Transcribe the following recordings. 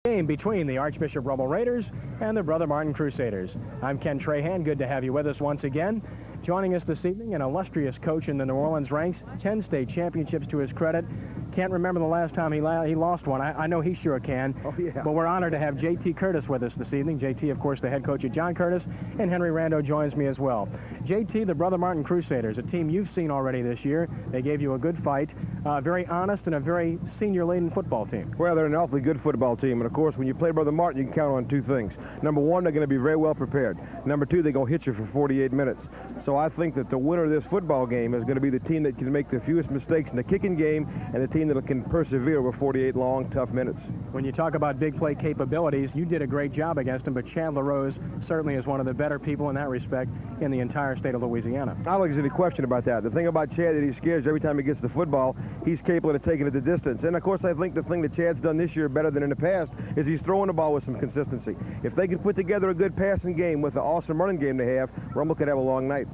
Game between the Archbishop Rummel Raiders and the Brother Martin Crusaders. I'm Ken Trahan. Good to have you with us once again. Joining us this evening, an illustrious coach in the New Orleans ranks, 10 state championships to his credit. Can't remember the last time he lost one. I know he sure can. Oh, yeah. But we're honored to have J.T. Curtis with us this evening. J.T., of course, the head coach at John Curtis, and Henry Rando joins me as well. J.T., the Brother Martin Crusaders, a team you've seen already this year. They gave you a good fight, very honest, and a very senior-laden football team. Well, they're an awfully good football team, and of course, when you play Brother Martin, you can count on two things. Number one, they're going to be very well prepared. Number two, they're going to hit you for 48 minutes. So I think that the winner of this football game is going to be the team that can make the fewest mistakes in the kicking game and the team that can persevere over 48 long, tough minutes. When you talk about big play capabilities, you did a great job against him, but Chandler Rose certainly is one of the better people in that respect in the entire state of Louisiana. I don't think there's any question about that. The thing about Chad that he scares every time he gets the football, he's capable of taking it the distance. And of course, I think the thing that Chad's done this year better than in the past is he's throwing the ball with some consistency. If they can put together a good passing game with the awesome running game they have, Rummel could have a long night.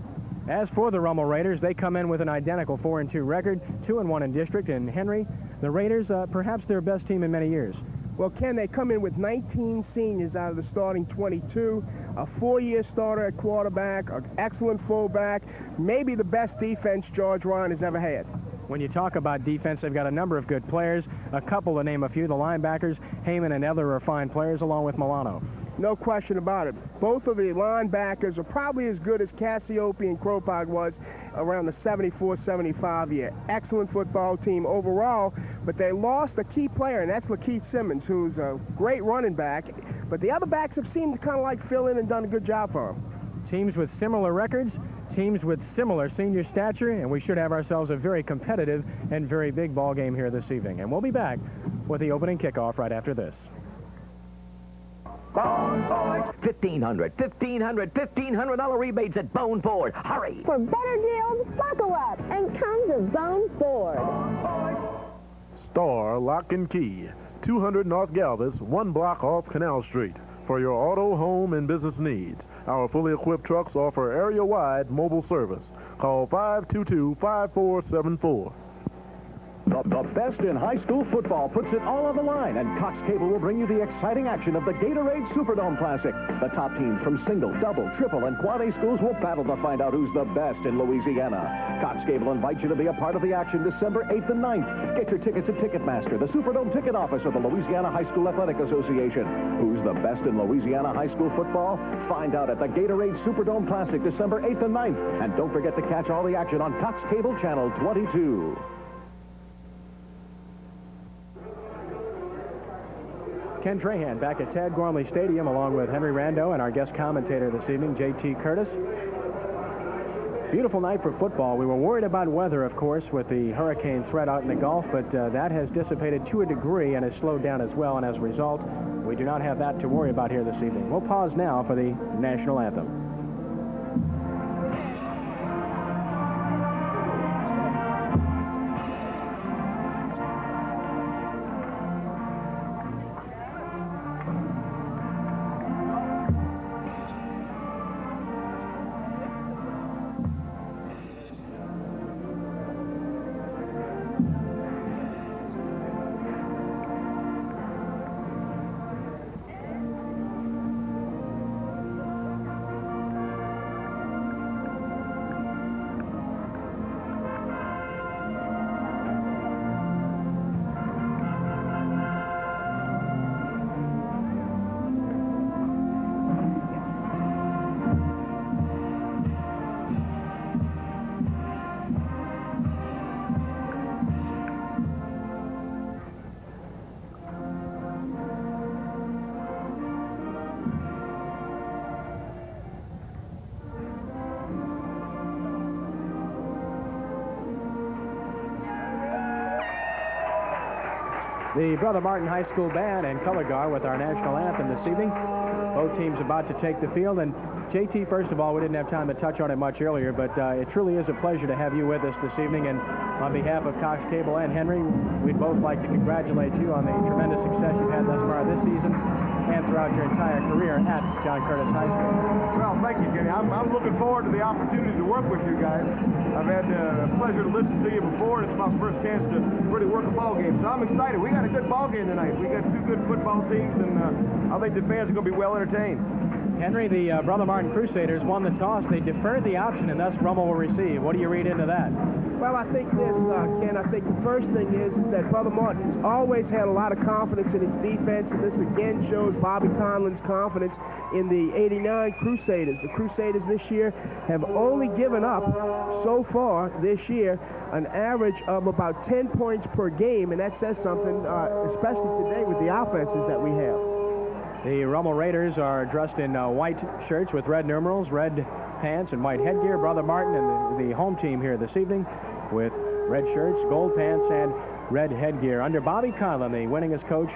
As for the Rummel Raiders, they come in with an identical 4-2 record, 2-1 in district. And Henry, the Raiders, perhaps their best team in many years. Well, Ken, they come in with 19 seniors out of the starting 22, a 4-year starter at quarterback, an excellent fullback, maybe the best defense George Ryan has ever had. When you talk about defense, they've got a number of good players, a couple to name a few. The linebackers, Heyman and Edler, are fine players, along with Milano. No question about it. Both of the linebackers are probably as good as Cassiope and Cropog was around the 74-75 year. Excellent football team overall, but they lost a key player, and that's Lakeith Simmons, who's a great running back. But the other backs have seemed to kind of like fill in and done a good job for them. Teams with similar records, teams with similar senior stature, and we should have ourselves a very competitive and very big ball game here this evening. And we'll be back with the opening kickoff right after this. Bone Ford. $1,500 rebates at Bone Ford. Hurry! For better deals, buckle up and come to Bone Ford. Star Lock and Key, 200 North Galvez, 1 block off Canal Street. For your auto, home, and business needs, our fully equipped trucks offer area-wide mobile service. Call 522-5474. The best in high school football puts it all on the line, and Cox Cable will bring you the exciting action of the Gatorade Superdome Classic. The top teams from single, double, triple, and quad A schools will battle to find out who's the best in Louisiana. Cox Cable invites you to be a part of the action December 8th and 9th. Get your tickets at Ticketmaster, the Superdome ticket office of the Louisiana High School Athletic Association. Who's the best in Louisiana high school football? Find out at the Gatorade Superdome Classic December 8th and 9th. And don't forget to catch all the action on Cox Cable Channel 22. Ken Trahan back at Tad Gormley Stadium along with Henry Rando and our guest commentator this evening, J.T. Curtis. Beautiful night for football. We were worried about weather, of course, with the hurricane threat out in the Gulf, but that has dissipated to a degree and has slowed down as well, and as a result, we do not have that to worry about here this evening. We'll pause now for the national anthem. The Brother Martin High School Band and Color Guard with our national anthem this evening. Both teams about to take the field. And JT, first of all, we didn't have time to touch on it much earlier, but it truly is a pleasure to have you with us this evening. And on behalf of Cox Cable and Henry, we'd both like to congratulate you on the tremendous success you've had thus far this season and throughout your entire career at John Curtis High School. Well, thank you, Kenny. I'm looking forward to the opportunity to work with you guys. I've had the pleasure to listen to you before, and it's my first chance to really work a ball game. So I'm excited. We got a good ball game tonight. We got two good football teams, and I think the fans are going to be well entertained. Henry, the Brother Martin Crusaders won the toss. They deferred the option, and thus Rummel will receive. What do you read into that? Well, I think this, Ken, I think the first thing is that Brother Martin's always had a lot of confidence in its defense, and this again shows Bobby Conlon's confidence in the '89 Crusaders. The Crusaders this year have only given up, so far this year, an average of about 10 points per game, and that says something, especially today with the offenses that we have. The Rummel Raiders are dressed in white shirts with red numerals, red pants, and white headgear. Brother Martin and the home team here this evening with red shirts, gold pants, and red headgear. Under Bobby Conlon, the winningest coach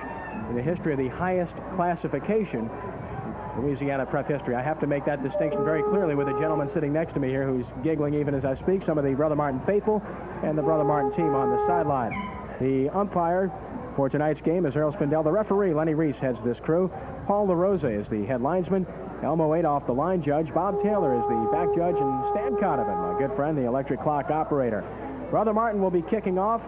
in the history of the highest classification, Louisiana Prep history. I have to make that distinction very clearly with the gentleman sitting next to me here who's giggling even as I speak, some of the Brother Martin faithful and the Brother Martin team on the sideline. The umpire for tonight's game is Earl Spindell. The referee, Lenny Reese, heads this crew. Paul LaRosa is the head linesman. Elmo Adolph, the line judge. Bob Taylor is the back judge. And Stan Conovan, my good friend, the electric clock operator. Brother Martin will be kicking off.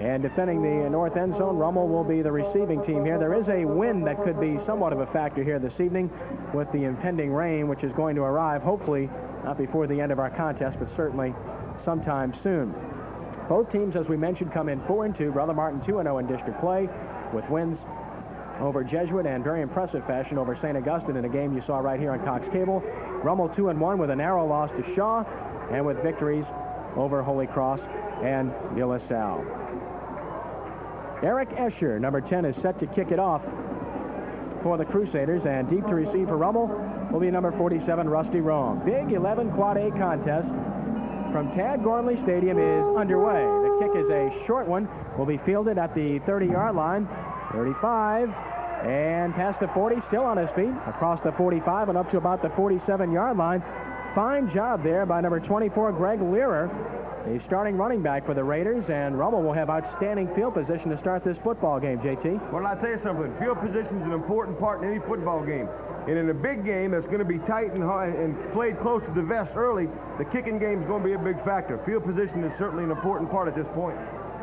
And defending the north end zone, Rummel will be the receiving team here. There is a wind that could be somewhat of a factor here this evening with the impending rain, which is going to arrive, hopefully, not before the end of our contest, but certainly sometime soon. Both teams, as we mentioned, come in 4-2. Brother Martin 2-0 in district play with wins over Jesuit and very impressive fashion over St. Augustine in a game you saw right here on Cox Cable. Rummel 2-1 with a narrow loss to Shaw and with victories over Holy Cross and De La Salle. Eric Escher, number 10, is set to kick it off for the Crusaders, and deep to receive for Rummel will be number 47, Rusty Rome. Big 11 Quad A contest from Tad Gormley Stadium is underway. The kick is a short one, will be fielded at the 30-yard line, 35, and past the 40, still on his feet, across the 45 and up to about the 47-yard line. Fine job there by number 24, Greg Learer, the starting running back for the Raiders, and Rummel will have outstanding field position to start this football game, JT. Well, I'll tell you something. Field position is an important part in any football game. And in a big game that's going to be tight and hard and played close to the vest early, the kicking game is going to be a big factor. Field position is certainly an important part at this point.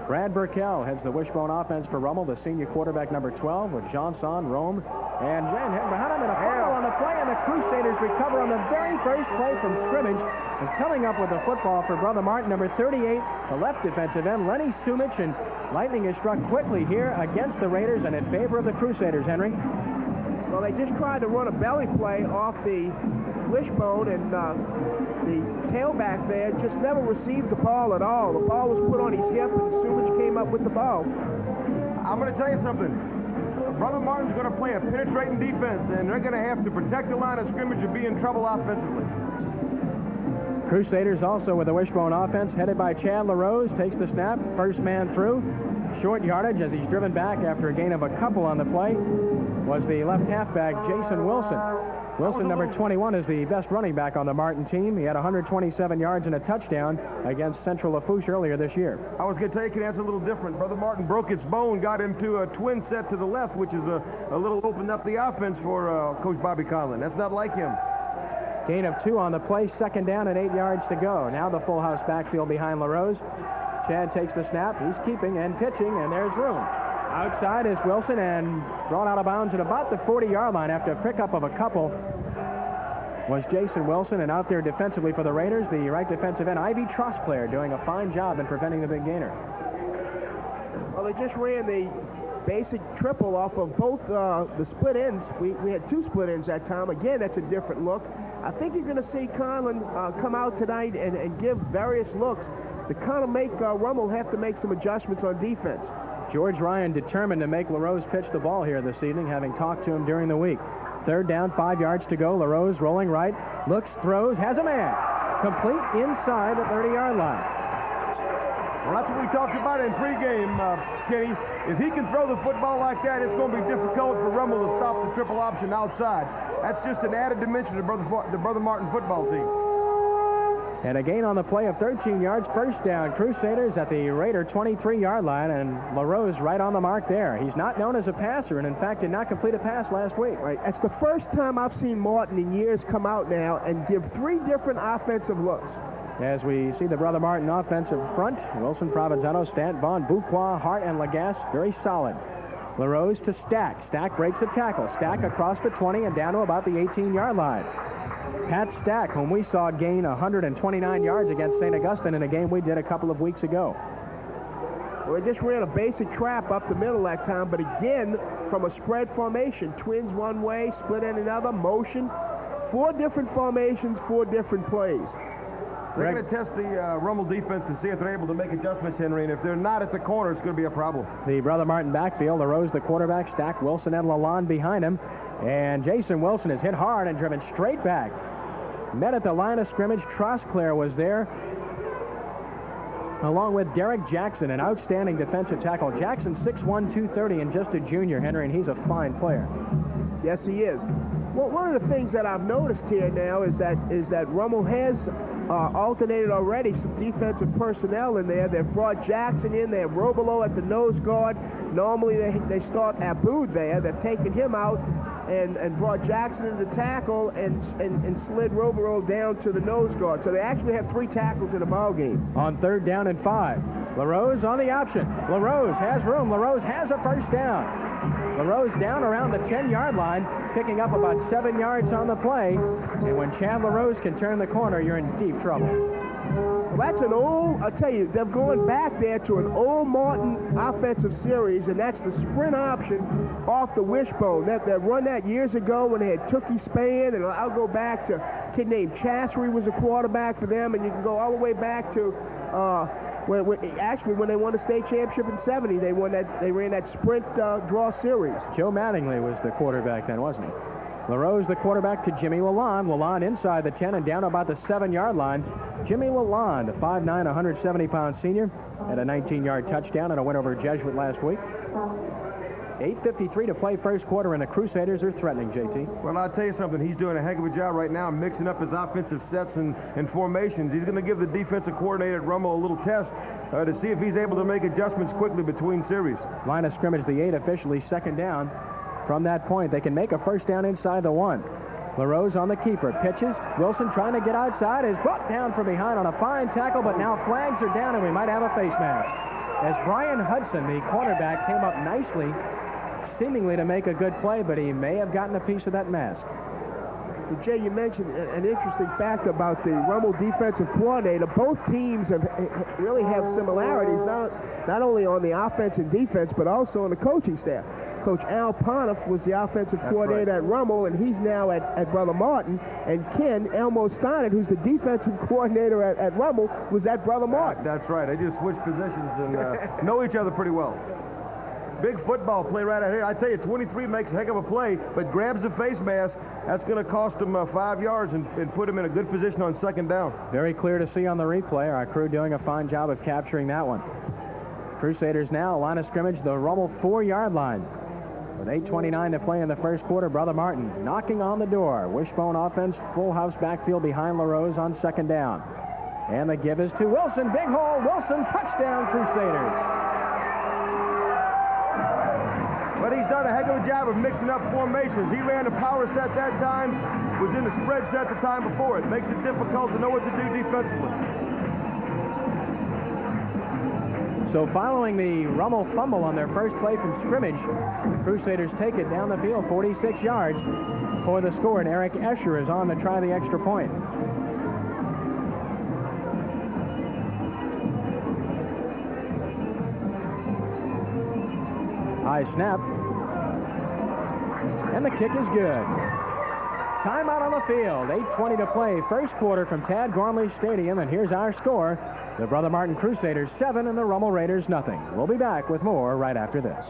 Brad Burkell heads the wishbone offense for Rummel, the senior quarterback, number 12, with Johnson, Rome, and Ren behind him, and a fumble on the play, and the Crusaders recover on the very first play from scrimmage. And coming up with the football for Brother Martin, number 38, the left defensive end, Lenny Sumich, and lightning is struck quickly here against the Raiders and in favor of the Crusaders, Henry. Well, they just tried to run a belly play off the wishbone, and the tailback there just never received the ball at all. The ball was put on his hip, and Sumich came up with the ball. I'm going to tell you something. Brother Martin's going to play a penetrating defense, and they're going to have to protect the line of scrimmage and be in trouble offensively. Crusaders also with a wishbone offense headed by Chad LaRose, takes the snap, first man through. Short yardage as he's driven back after a gain of a couple on the play was the left halfback, Jason Wilson. Wilson, number 21, is the best running back on the Martin team. He had 127 yards and a touchdown against Central Lafourche earlier this year. I was going to tell you, that's a little different. Brother Martin broke his bone, got into a twin set to the left, which is a little opened up the offense for Coach Bobby Conlon. That's not like him. Gain of 2 on the play, second down and 8 yards to go. Now the full house backfield behind LaRose. Chad takes the snap, he's keeping and pitching, and there's room. Outside is Wilson, and brought out of bounds at about the 40-yard line after a pickup of a couple was Jason Wilson, and out there defensively for the Raiders, the right defensive end, Ivy Trostplayer, doing a fine job in preventing the big gainer. Well, they just ran the basic triple off of both the split ends. We had 2 split ends that time. Again, that's a different look. I think you're going to see Conlon come out tonight and give various looks to kind of make Rummel have to make some adjustments on defense. George Ryan determined to make LaRose pitch the ball here this evening, having talked to him during the week. Third down, 5 yards to go. LaRose rolling right, looks, throws, has a man. Complete inside the 30-yard line. Well, that's what we talked about in pregame, Kenny. If he can throw the football like that, it's going to be difficult for Rummel to stop the triple option outside. That's just an added dimension to the Brother Martin football team. And a gain on the play of 13 yards, first down. Crusaders at the Raider 23-yard line, and LaRose right on the mark there. He's not known as a passer, and in fact did not complete a pass last week. Right. It's the first time I've seen Martin in years come out now and give 3 different offensive looks. As we see the Brother Martin offensive front, Wilson, Provenzano, Stant, Vaughn, Buqua, Hart, and Lagasse, very solid. LaRose to Stack. Stack breaks a tackle. Stack across the 20 and down to about the 18-yard line. Pat Stack, whom we saw gain 129 yards against St. Augustine in a game we did a couple of weeks ago. Well, they just ran a basic trap up the middle that time, but again, from a spread formation. Twins one way, split in another, motion. 4 different formations, 4 different plays. They're going to test the Rummel defense to see if they're able to make adjustments, Henry, and if they're not at the corner, it's going to be a problem. The Brother Martin backfield, LaRose the quarterback, Stack, Wilson, and Lalonde behind him. And Jason Wilson is hit hard and driven straight back. Met at the line of scrimmage. Trosclair was there, along with Derek Jackson, an outstanding defensive tackle. Jackson 6'1", 230, and just a junior, Henry, and he's a fine player. Yes, he is. Well, one of the things that I've noticed here now is that Rummel has alternated already some defensive personnel in there. They've brought Jackson in. They have Robelo at the nose guard. Normally they start Aboud there. They've taken him out and brought Jackson into tackle and slid Robelo down to the nose guard. So they actually have 3 tackles in a ball game. On 3rd down and 5. LaRose on the option. LaRose has room. LaRose has a first down. LaRose down around the 10-yard line, picking up about 7 yards on the play. And when Chad LaRose can turn the corner, you're in deep trouble. Well, that's an old, I'll tell you, they're going back there to an old Martin offensive series, and that's the sprint option off the wishbone. They run that years ago when they had Tookie Spann, and I'll go back to a kid named Chassery was a quarterback for them, and you can go all the way back to when they won the state championship in 70, they ran that sprint draw series. Joe Mattingly was the quarterback then, wasn't he? LaRose the quarterback to Jimmy Lalonde. Lalonde inside the 10 and down about the 7-yard line. Jimmy Lalonde, a 5'9", 170-pound senior, had a 19-yard touchdown and a win over Jesuit last week. 8:53 to play first quarter, and the Crusaders are threatening, JT. Well, I'll tell you something. He's doing a heck of a job right now mixing up his offensive sets and formations. He's going to give the defensive coordinator at Rummel a little test to see if he's able to make adjustments quickly between series. Line of scrimmage, the 8, officially 2nd down. From that point, they can make a first down inside the 1. LaRose on the keeper. Pitches. Wilson trying to get outside. Is brought down from behind on a fine tackle, but now flags are down, and we might have a face mask. As Brian Hudson, the cornerback, came up nicely, seemingly to make a good play, but he may have gotten a piece of that mask. Well, Jay, you mentioned an interesting fact about the Rummel defensive coordinator. Both teams really have similarities, not only on the offense and defense, but also on the coaching staff. Coach Al Pontiff was the offensive coordinator at Rummel, and he's now at Brother Martin. And Ken Elmo Steinert, who's the defensive coordinator at Rummel, was at Brother Martin. That's right. They just switched positions and know each other pretty well. Big football play right out here. I tell you, 23 makes a heck of a play, but grabs the face mask. That's going to cost him 5 yards and put him in a good position on 2nd down. Very clear to see on the replay. Our crew doing a fine job of capturing that one. Crusaders now, line of scrimmage, the Rummel 4-yard line. With 8:29 to play in the first quarter, Brother Martin knocking on the door. Wishbone offense, full house backfield behind LaRose on 2nd down. And the give is to Wilson. Big hole. Wilson, touchdown, Crusaders. But he's done a heck of a job of mixing up formations. He ran the power set that time, was in the spread set the time before. It makes it difficult to know what to do defensively. So following the Rummel fumble on their first play from scrimmage, the Crusaders take it down the field 46 yards for the score, and Eric Escher is on to try the extra point. High snap. And the kick is good. Timeout on the field. 8:20 to play. First quarter from Tad Gormley Stadium, and here's our score. The Brother Martin Crusaders 7 and the Rummel Raiders nothing. We'll be back with more right after this.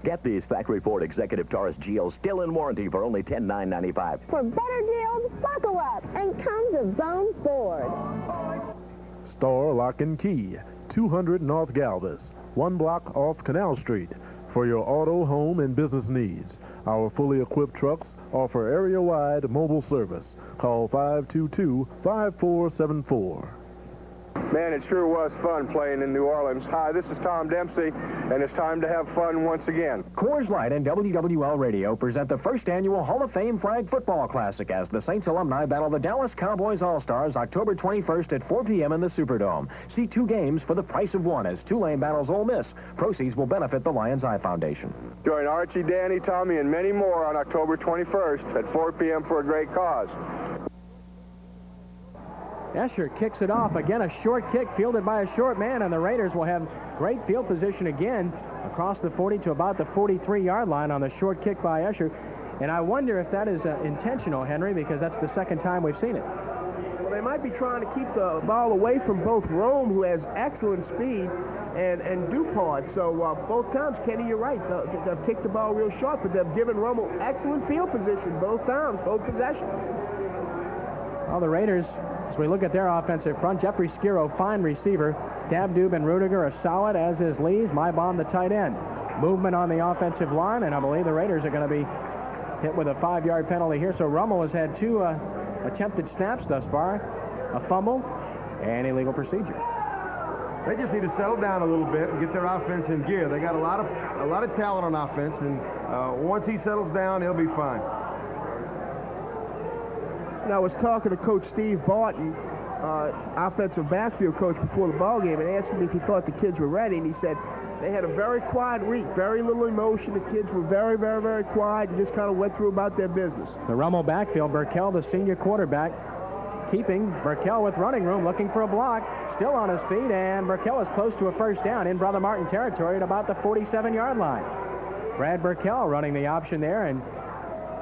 Get these factory Ford Executive Taurus GLs still in warranty for only $10,995. For better deals, buckle up and come to Bone Ford. Store Lock and Key, 200 North Galvez, 1 block off Canal Street. for your auto, home, and business needs. Our fully equipped trucks offer area-wide mobile service. Call 522-5474. Man, it sure was fun playing in New Orleans. Hi, this is Tom Dempsey, and it's time to have fun once again. Coors Light and WWL Radio present the first annual Hall of Fame Flag Football Classic as the Saints alumni battle the Dallas Cowboys All-Stars October 21st at 4 p.m. in the Superdome. See 2 games for the price of 1 as Tulane battles Ole Miss. Proceeds will benefit the Lions Eye Foundation. Join Archie, Danny, Tommy, and many more on October 21st at 4 p.m. for a great cause. Escher kicks it off. Again, a short kick fielded by a short man, and the Raiders will have great field position again across the 40 to about the 43-yard line on the short kick by Escher. And I wonder if that is intentional, Henry, because that's the second time we've seen it. Well, they might be trying to keep the ball away from both Rome, who has excellent speed, and DuPont. So both times, Kenny, you're right. They've kicked the ball real short, but they've given Rummel excellent field position both times, both possessions. Well, the Raiders, as we look at their offensive front, Jeffrey Skiro, fine receiver. Dabdoob and Rudiger are solid, as is Lees. Mybom, the tight end. Movement on the offensive line, and I believe the Raiders are going to be hit with a 5-yard penalty here. So Rummel has had 2 attempted snaps thus far, a fumble, and illegal procedure. They just need to settle down a little bit and get their offense in gear. They got a lot of talent on offense, and once he settles down, he'll be fine. And I was talking to Coach Steve Barton, offensive backfield coach, before the ball game, and asked him if he thought the kids were ready, and he said they had a very quiet week, very little emotion. The kids were very, very, very quiet and just kind of went through about their business. The Rummel backfield, Burkell, the senior quarterback, keeping Burkell with running room, looking for a block, still on his feet, and Burkell is close to a first down in Brother Martin territory at about the 47-yard line. Brad Burkell running the option there, and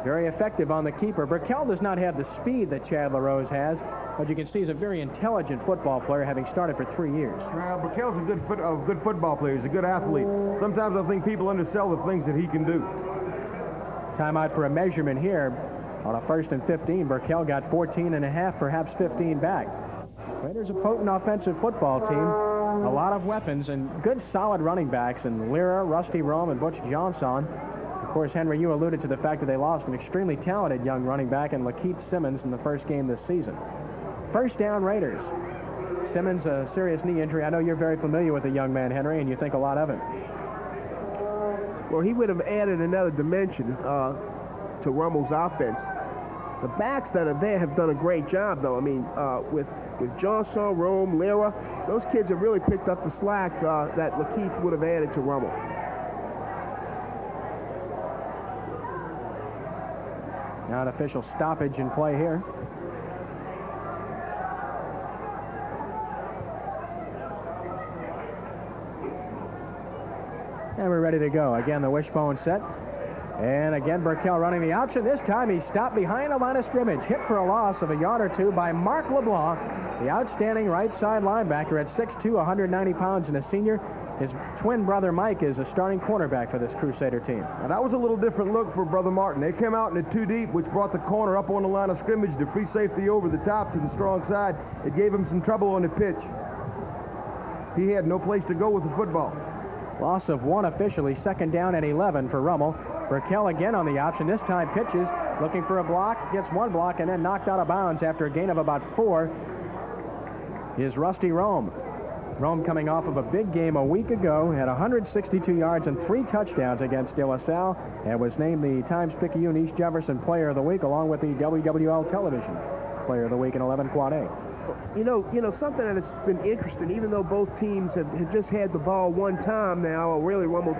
very effective on the keeper. Burkell does not have the speed that Chad LaRose has, but you can see he's a very intelligent football player, having started for 3 years. Well, Burkell's a good football player. He's a good athlete. Sometimes I think people undersell the things that he can do. Timeout for a measurement here. On a 1st and 15, Burkell got 14.5, perhaps 15 back. Raiders a potent offensive football team. A lot of weapons and good solid running backs in Lyra, Rusty Rome, and Butch Johnson. Of course, Henry, you alluded to the fact that they lost an extremely talented young running back in Lakeith Simmons in the first game this season. First down, Raiders. Simmons, a serious knee injury. I know you're very familiar with the young man, Henry, and you think a lot of him. Well, he would have added another dimension to Rummel's offense. The backs that are there have done a great job, though. I mean, with Johnson, Rome, Lyra, those kids have really picked up the slack that Lakeith would have added to Rummel. Now an official stoppage in play here. And we're ready to go. Again, the wishbone set. And again, Burkell running the option. This time he stopped behind the line of scrimmage. Hit for a loss of a yard or 2 by Mark LeBlanc, the outstanding right side linebacker at 6'2", 190 pounds, and a senior. His twin brother Mike is a starting cornerback for this Crusader team. Now, that was a little different look for Brother Martin. They came out in it 2 deep, which brought the corner up on the line of scrimmage to free safety over the top to the strong side. It gave him some trouble on the pitch. He had no place to go with the football. Loss of 1 officially, 2nd down and 11 for Rummel. Burkell again on the option. This time pitches, looking for a block, gets 1 block, and then knocked out of bounds after a gain of about 4 is Rusty Rome. Rome coming off of a big game a week ago, had 162 yards and 3 touchdowns against De La Salle, and was named the Times-Picayune East Jefferson Player of the Week, along with the WWL Television Player of the Week in 11 Quad A. You know, something that has been interesting, even though both teams have just had the ball 1 time now, or really Rummel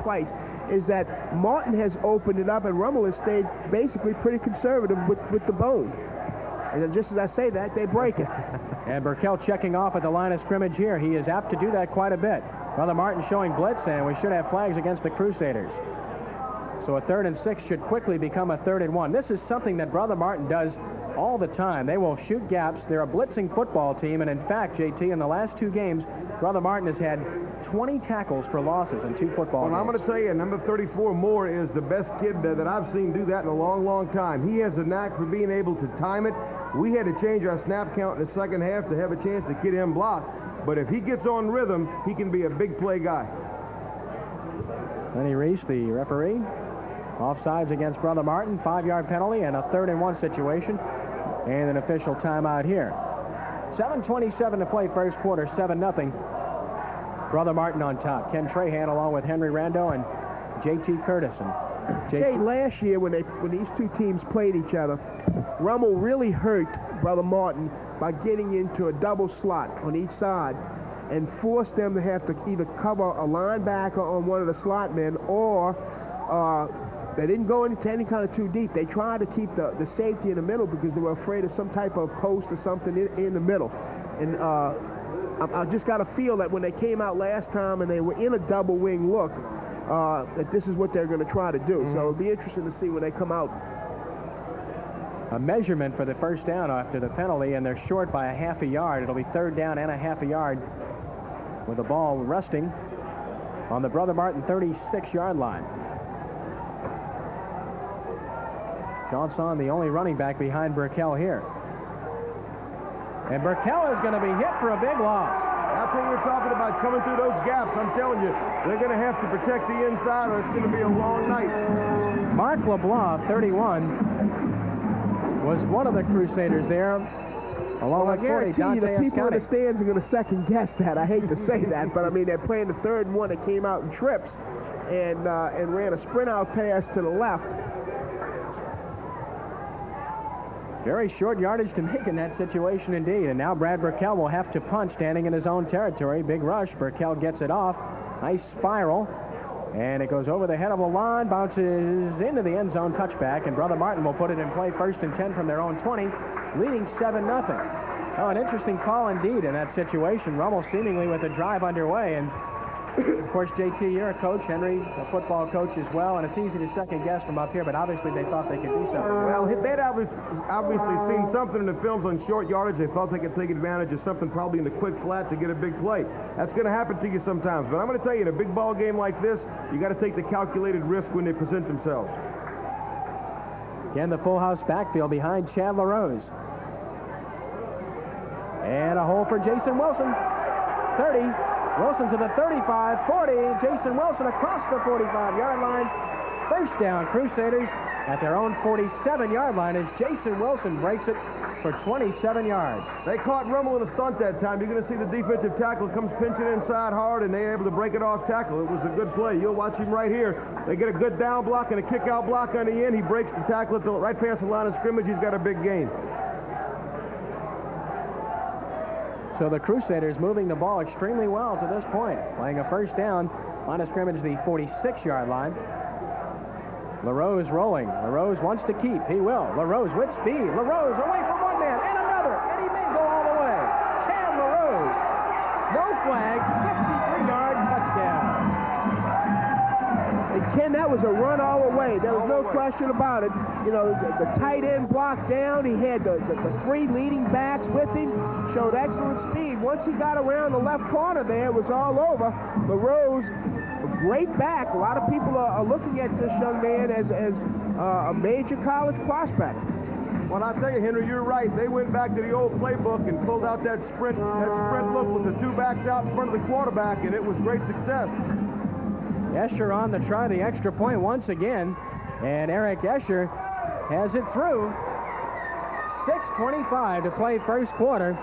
twice, is that Martin has opened it up, and Rummel has stayed basically pretty conservative with the bone. And then just as I say that, they break it. And Burkell checking off at the line of scrimmage here. He is apt to do that quite a bit. Brother Martin showing blitz, and we should have flags against the Crusaders. So a 3rd and 6 should quickly become a 3rd and 1. This is something that Brother Martin does all the time. They will shoot gaps. They're a blitzing football team, and in fact, JT, in the last 2 games, Brother Martin has had 20 tackles for losses in 2 football games. Well, I'm going to tell you, number 34, Moore, is the best kid that I've seen do that in a long, long time. He has a knack for being able to time it. We had to change our snap count in the second half to have a chance to get him blocked. But if he gets on rhythm, he can be a big play guy. Lenny Reese, the referee. Offsides against Brother Martin, 5-yard penalty, and a 3rd-and-1 situation, and an official timeout here. 7:27 to play first quarter, 7-0. Brother Martin on top. Ken Trahan along with Henry Rando and J.T. Curtis. And Jay, last year when these two teams played each other, Rummel really hurt Brother Martin by getting into a double slot on each side and forced them to have to either cover a linebacker on one of the slot men, or they didn't go into any kind of too deep. They tried to keep the safety in the middle because they were afraid of some type of post or something in the middle. And I just got a feel that when they came out last time and they were in a double wing look, that this is what they're going to try to do. So it'll be interesting to see when they come out. A measurement for the first down after the penalty, and they're short by a half a yard. It'll be 3rd down and a half a yard with the ball resting on the Brother Martin 36-yard line. Johnson, the only running back behind Burkell here. And Burkell is going to be hit for a big loss. That's what we're talking about, coming through those gaps. I'm telling you, they're going to have to protect the inside, or it's going to be a long night. Mark LeBlanc, 31, was one of the Crusaders there, along with 40, Dante the people in the Ascani. stands are going to second guess that. I hate to say that, but I mean, they're playing the 3rd and 1 that came out in trips and ran a sprint out pass to the left. Very short yardage to make in that situation indeed. And now Brad Burkell will have to punt standing in his own territory. Big rush. Burkell gets it off. Nice spiral. And it goes over the head of the line, bounces into the end zone, touchback, and Brother Martin will put it in play 1st and 10 from their own 20, leading 7-0. Oh, an interesting call indeed in that situation. Rummel seemingly with a drive underway, and of course, JT, you're a coach. Henry, a football coach as well, and it's easy to second guess from up here, but obviously they thought they could do something. Well, they'd obviously seen something in the films on short yardage. They thought they could take advantage of something probably in the quick flat to get a big play. That's going to happen to you sometimes, but I'm going to tell you, in a big ball game like this, you got to take the calculated risk when they present themselves. Again, the full house backfield behind Chad LaRose. And a hole for Jason Wilson. 30. Wilson to the 35, 40. Jason Wilson across the 45-yard line. First down, Crusaders at their own 47-yard line as Jason Wilson breaks it for 27 yards. They caught Rummel in a stunt that time. You're going to see the defensive tackle comes pinching inside hard, and they're able to break it off tackle. It was a good play. You'll watch him right here. They get a good down block and a kick-out block on the end. He breaks the tackle at the right past the line of scrimmage. He's got a big gain. So the Crusaders moving the ball extremely well to this point, playing a first down, line of scrimmage the 46-yard line. LaRose rolling. LaRose wants to keep. He will. LaRose with speed. LaRose away from one man and another, and he may go all the way. Chad LaRose. No flags, 53-yard touchdown. And Ken, that was a run all the way. There was no question about it. You know, the tight end blocked down. He had the 3 leading backs with him. Showed excellent speed. Once he got around the left corner there, it was all over. LaRose, a great back. A lot of people are looking at this young man as a major college prospect. Well, I'll tell you, Henry, you're right. They went back to the old playbook and pulled out that sprint look with the 2 backs out in front of the quarterback, and it was great success. Escher on to try the extra point once again, and Eric Escher has it through. 6:25 to play first quarter,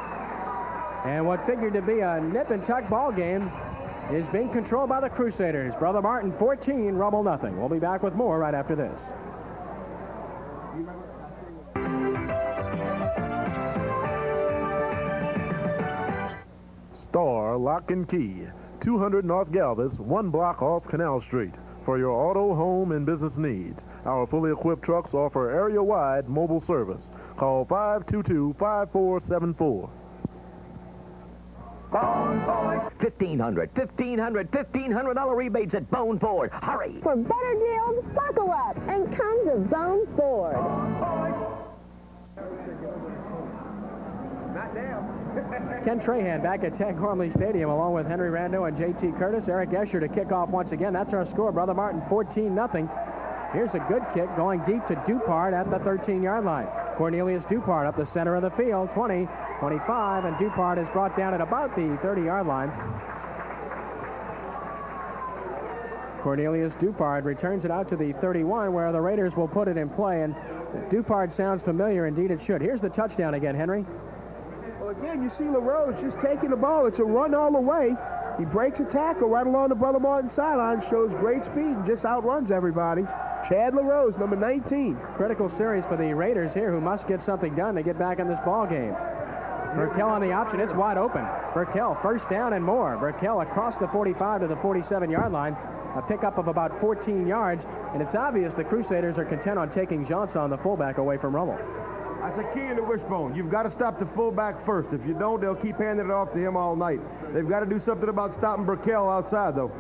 and what figured to be a nip-and-tuck ball game is being controlled by the Crusaders. Brother Martin 14, Rummel nothing. We'll be back with more right after this. Star Lock and Key, 200 North Galvez, 1 block off Canal Street. For your auto, home, and business needs, our fully equipped trucks offer area-wide mobile service. Call 522-5474. Bone Ford. $1,500 rebates at Bone Ford. Hurry. For better deals, buckle up and come to Bone Ford. Not now. Ken Trahan back at Tag Gormley Stadium along with Henry Rando and J.T. Curtis. Eric Escher to kick off once again. That's our score. Brother Martin 14-0. Here's a good kick going deep to Dupart at the 13-yard line. Cornelius Dupart up the center of the field, 20, 25, and Dupart is brought down at about the 30-yard line. Cornelius Dupard returns it out to the 31, where the Raiders will put it in play, and Dupard sounds familiar. Indeed it should. Here's the touchdown again, Henry. Well, again, you see LaRose just taking the ball. It's a run all the way. He breaks a tackle right along the Brother Martin sideline, shows great speed, and just outruns everybody. Chad LaRose, number 19. Critical series for the Raiders here, who must get something done to get back in this ball game. Burkell on the option. It's wide open. Burkell, first down and more. Burkell across the 45 to the 47-yard line. A pickup of about 14 yards, and it's obvious the Crusaders are content on taking Johnson, the fullback, away from Rummel. That's a key in the wishbone. You've got to stop the fullback first. If you don't, they'll keep handing it off to him all night. They've got to do something about stopping Burkell outside, though.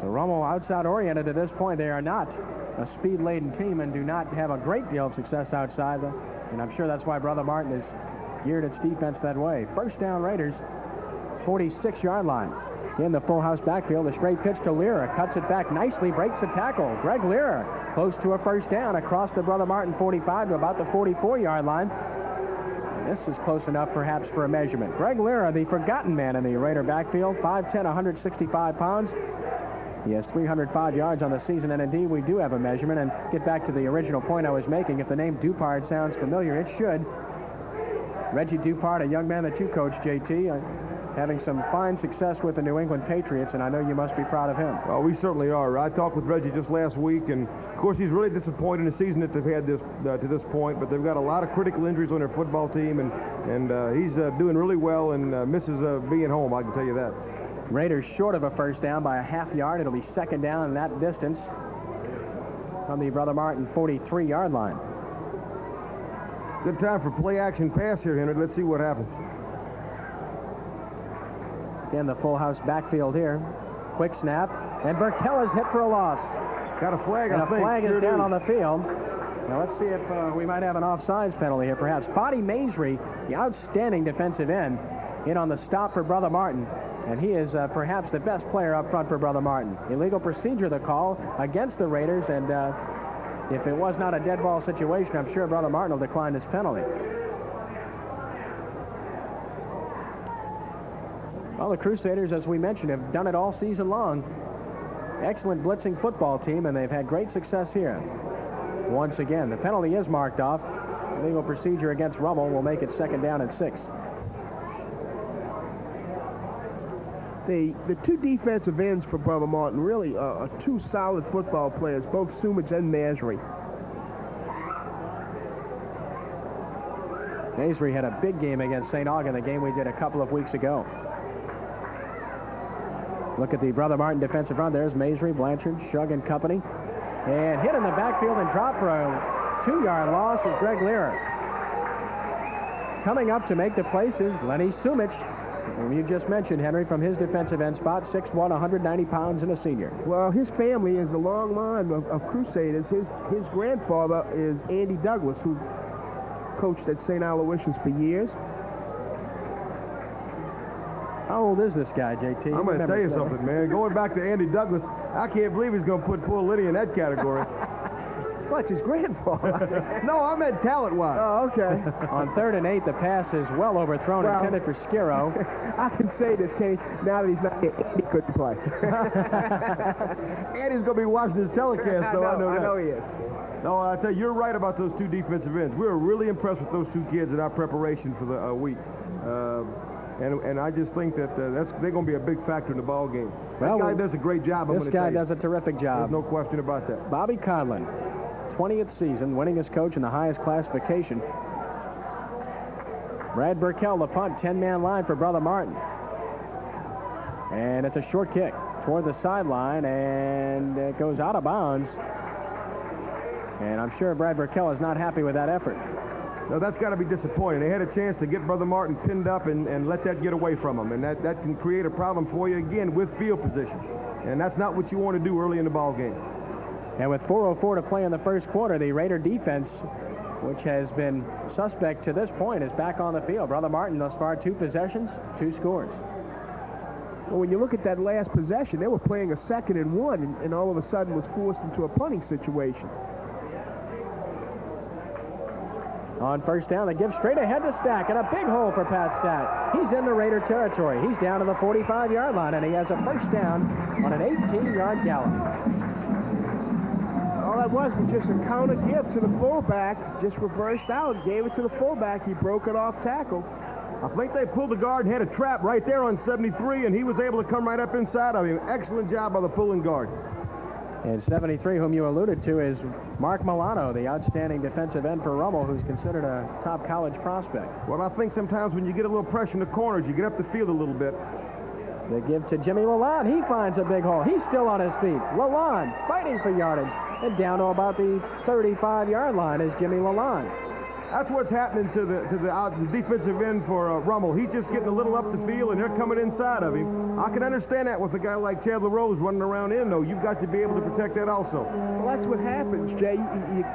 So Rummel outside-oriented at this point. They are not a speed-laden team and do not have a great deal of success outside, though. And I'm sure that's why Brother Martin has geared its defense that way. First down, Raiders, 46-yard line. In the full house backfield, a straight pitch to Lira. Cuts it back nicely, breaks the tackle. Greg Lira close to a first down across the Brother Martin 45 to about the 44-yard line. And this is close enough perhaps for a measurement. Greg Lira, the forgotten man in the Raider backfield, 5'10", 165 pounds. He has 305 yards on the season, and indeed we do have a measurement. And get back to the original point I was making. If the name Dupard sounds familiar, it should. Reggie Dupard, a young man that you coach, JT, having some fine success with the New England Patriots, and I know you must be proud of him. Well, we certainly are. I talked with Reggie just last week, and of course he's really disappointed in the season that they've had this to this point, but they've got a lot of critical injuries on their football team, and he's doing really well and misses being home, I can tell you that. Raiders short of a first down by a half yard. It'll be second down in that distance from the Brother Martin 43-yard line. Good time for play-action pass here, Henry. Let's see what happens. Again, the full house backfield here. Quick snap, and Burkell is hit for a loss. Got a flag, and I think. A flag is down on the field. Now let's see if we might have an offsides penalty here, perhaps. Fadi Maisry, the outstanding defensive end, in on the stop for Brother Martin, and he is perhaps the best player up front for Brother Martin. Illegal procedure, the call against the Raiders, and if it was not a dead ball situation, I'm sure Brother Martin will decline this penalty. Well, the Crusaders, as we mentioned, have done it all season long. Excellent blitzing football team, and they've had great success here. Once again, the penalty is marked off. Illegal procedure against Rummel will make it second down and 6. The two defensive ends for Brother Martin really are two solid football players, both Sumich and Maisry. Maisry had a big game against St. Augustine, the game we did a couple of weeks ago. Look at the Brother Martin defensive front. There's Maisry, Blanchard, Shug, and company. And hit in the backfield and dropped for a 2-yard loss is Greg Lira. Coming up to make the place is Lenny Sumich, whom you just mentioned, Henry, from his defensive end spot, 6'1", 190 pounds, and a senior. Well, his family is a long line of Crusaders. His grandfather is Andy Douglas, who coached at St. Aloysius for years. How old is this guy, JT? I'm going to tell you something, man. Going back to Andy Douglas, I can't believe he's going to put poor Liddy in that category. What's his grandfather? No, I meant talent-wise. Oh, okay. On 3rd and 8, the pass is well overthrown, intended for Skiro. I can say this, Kenny, now that he's not here, Andy couldn't play. Andy's going to be watching this telecast, though. I know he is. No, I tell you, you're right about those two defensive ends. We were really impressed with those two kids in our preparation for the week. And I just think that they're going to be a big factor in the ball game. That guy does a great job. This guy does a terrific job. There's no question about that. Bobby Conlon, 20th season, winning as coach in the highest classification. Brad Burkell, the punt, 10-man line for Brother Martin. And it's a short kick toward the sideline, and it goes out of bounds. And I'm sure Brad Burkell is not happy with that effort. No, that's got to be disappointing. They had a chance to get Brother Martin pinned up and let that get away from him. And that can create a problem for you, again, with field position. And that's not what you want to do early in the ball game. And with 4:04 to play in the first quarter, the Raider defense, which has been suspect to this point, is back on the field. Brother Martin thus far 2 possessions, 2 scores. Well, when you look at that last possession, they were playing a 2nd and 1, and all of a sudden was forced into a punting situation. On first down, they give straight ahead to Stack, and a big hole for Pat Stack. He's in the Raider territory. He's down to the 45-yard line, and he has a first down on an 18-yard gallop. All that was just a counter give to the fullback, just reversed out, gave it to the fullback. He broke it off tackle. I think they pulled the guard and had a trap right there on 73, and he was able to come right up inside of him. Excellent job by the pulling guard. And 73, whom you alluded to, is Mark Milano, the outstanding defensive end for Rummel, who's considered a top college prospect. Well, I think sometimes when you get a little pressure in the corners, you get up the field a little bit. They give to Jimmy Lalonde. He finds a big hole. He's still on his feet. Lalonde fighting for yardage. And down to about the 35-yard line is Jimmy Lalonde. That's what's happening to the defensive end for Rummel. He's just getting a little up the field, and they're coming inside of him. I can understand that with a guy like Chad LaRose running around in, though. You've got to be able to protect that also. Well, that's what happens, Jay.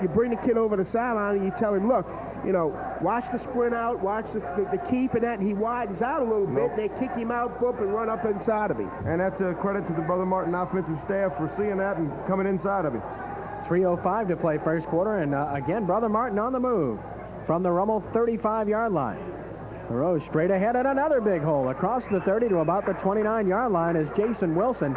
You bring the kid over the sideline, and you tell him, look, you know, watch the sprint out, watch the keep and that, and he widens out a little bit. They kick him out, boop, and run up inside of him. And that's a credit to the Brother Martin offensive staff for seeing that and coming inside of him. 3:05 to play first quarter, and again, Brother Martin on the move from the Rummel 35-yard line. LaRose straight ahead at another big hole. Across the 30 to about the 29-yard line is Jason Wilson.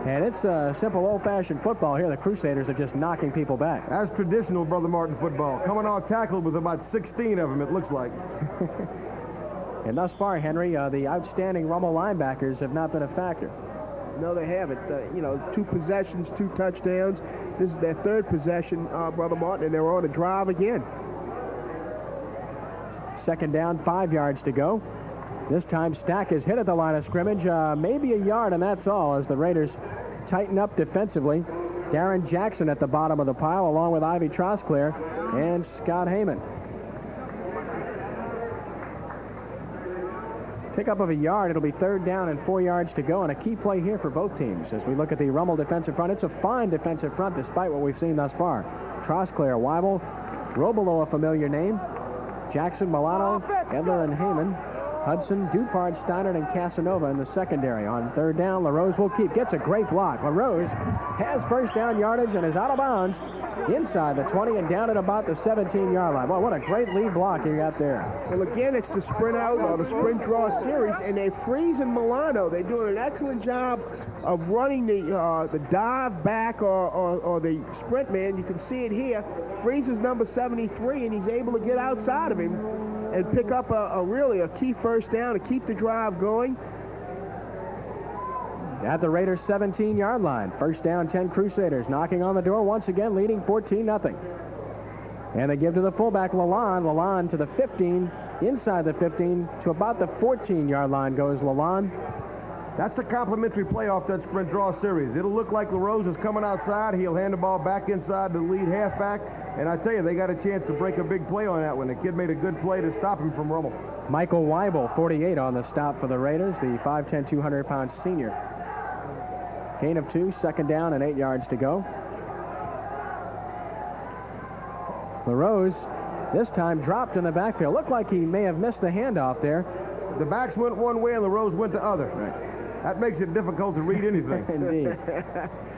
And it's simple old-fashioned football here. The Crusaders are just knocking people back. That's traditional Brother Martin football. Coming off tackle with about 16 of them, it looks like. And thus far, Henry, the outstanding Rummel linebackers have not been a factor. No, they haven't. You know, 2 possessions, 2 touchdowns. This is their 3rd possession, Brother Martin, and they're on a drive again. Second down, 5 yards to go. This time Stack is hit at the line of scrimmage, maybe a yard, and that's all, as the Raiders tighten up defensively. Darren Jackson at the bottom of the pile, along with Ivy Trosclair and Scott Heyman. Pickup of a yard. It'll be 3rd down and 4 yards to go, and a key play here for both teams. As we look at the Rummel defensive front, it's a fine defensive front despite what we've seen thus far. Trosclair, Weibel, Robelo, a familiar name. Jackson, Milano, Edler, and Heyman. Hudson, Dupart, Steinert, and Casanova in the secondary. On 3rd down, LaRose will keep. Gets a great block. LaRose has first down yardage and is out of bounds inside the 20 and down at about the 17-yard line. Well, what a great lead block he got there. Well, again, it's the sprint out or the sprint draw series, and they're freezing Milano. They're doing an excellent job of running the dive back or the sprint man. You can see it here. Freezes number 73, and he's able to get outside of him and pick up really a key first down to keep the drive going. At the Raiders' 17-yard line. First down, 10 Crusaders. Knocking on the door once again, leading 14-0. And they give to the fullback, Lalonde. Lalonde to the 15. Inside the 15 to about the 14-yard line goes Lalonde. That's the complimentary play off that sprint draw series. It'll look like LaRose is coming outside. He'll hand the ball back inside the lead halfback. And I tell you, they got a chance to break a big play on that one. The kid made a good play to stop him from Rummel. Michael Weibel, 48 on the stop for the Raiders, the 5'10", 200-pound senior. Gain of 2, 2nd down, and 8 yards to go. LaRose, this time dropped in the backfield. Looked like he may have missed the handoff there. The backs went one way and LaRose went the other. Right. That makes it difficult to read anything. Indeed.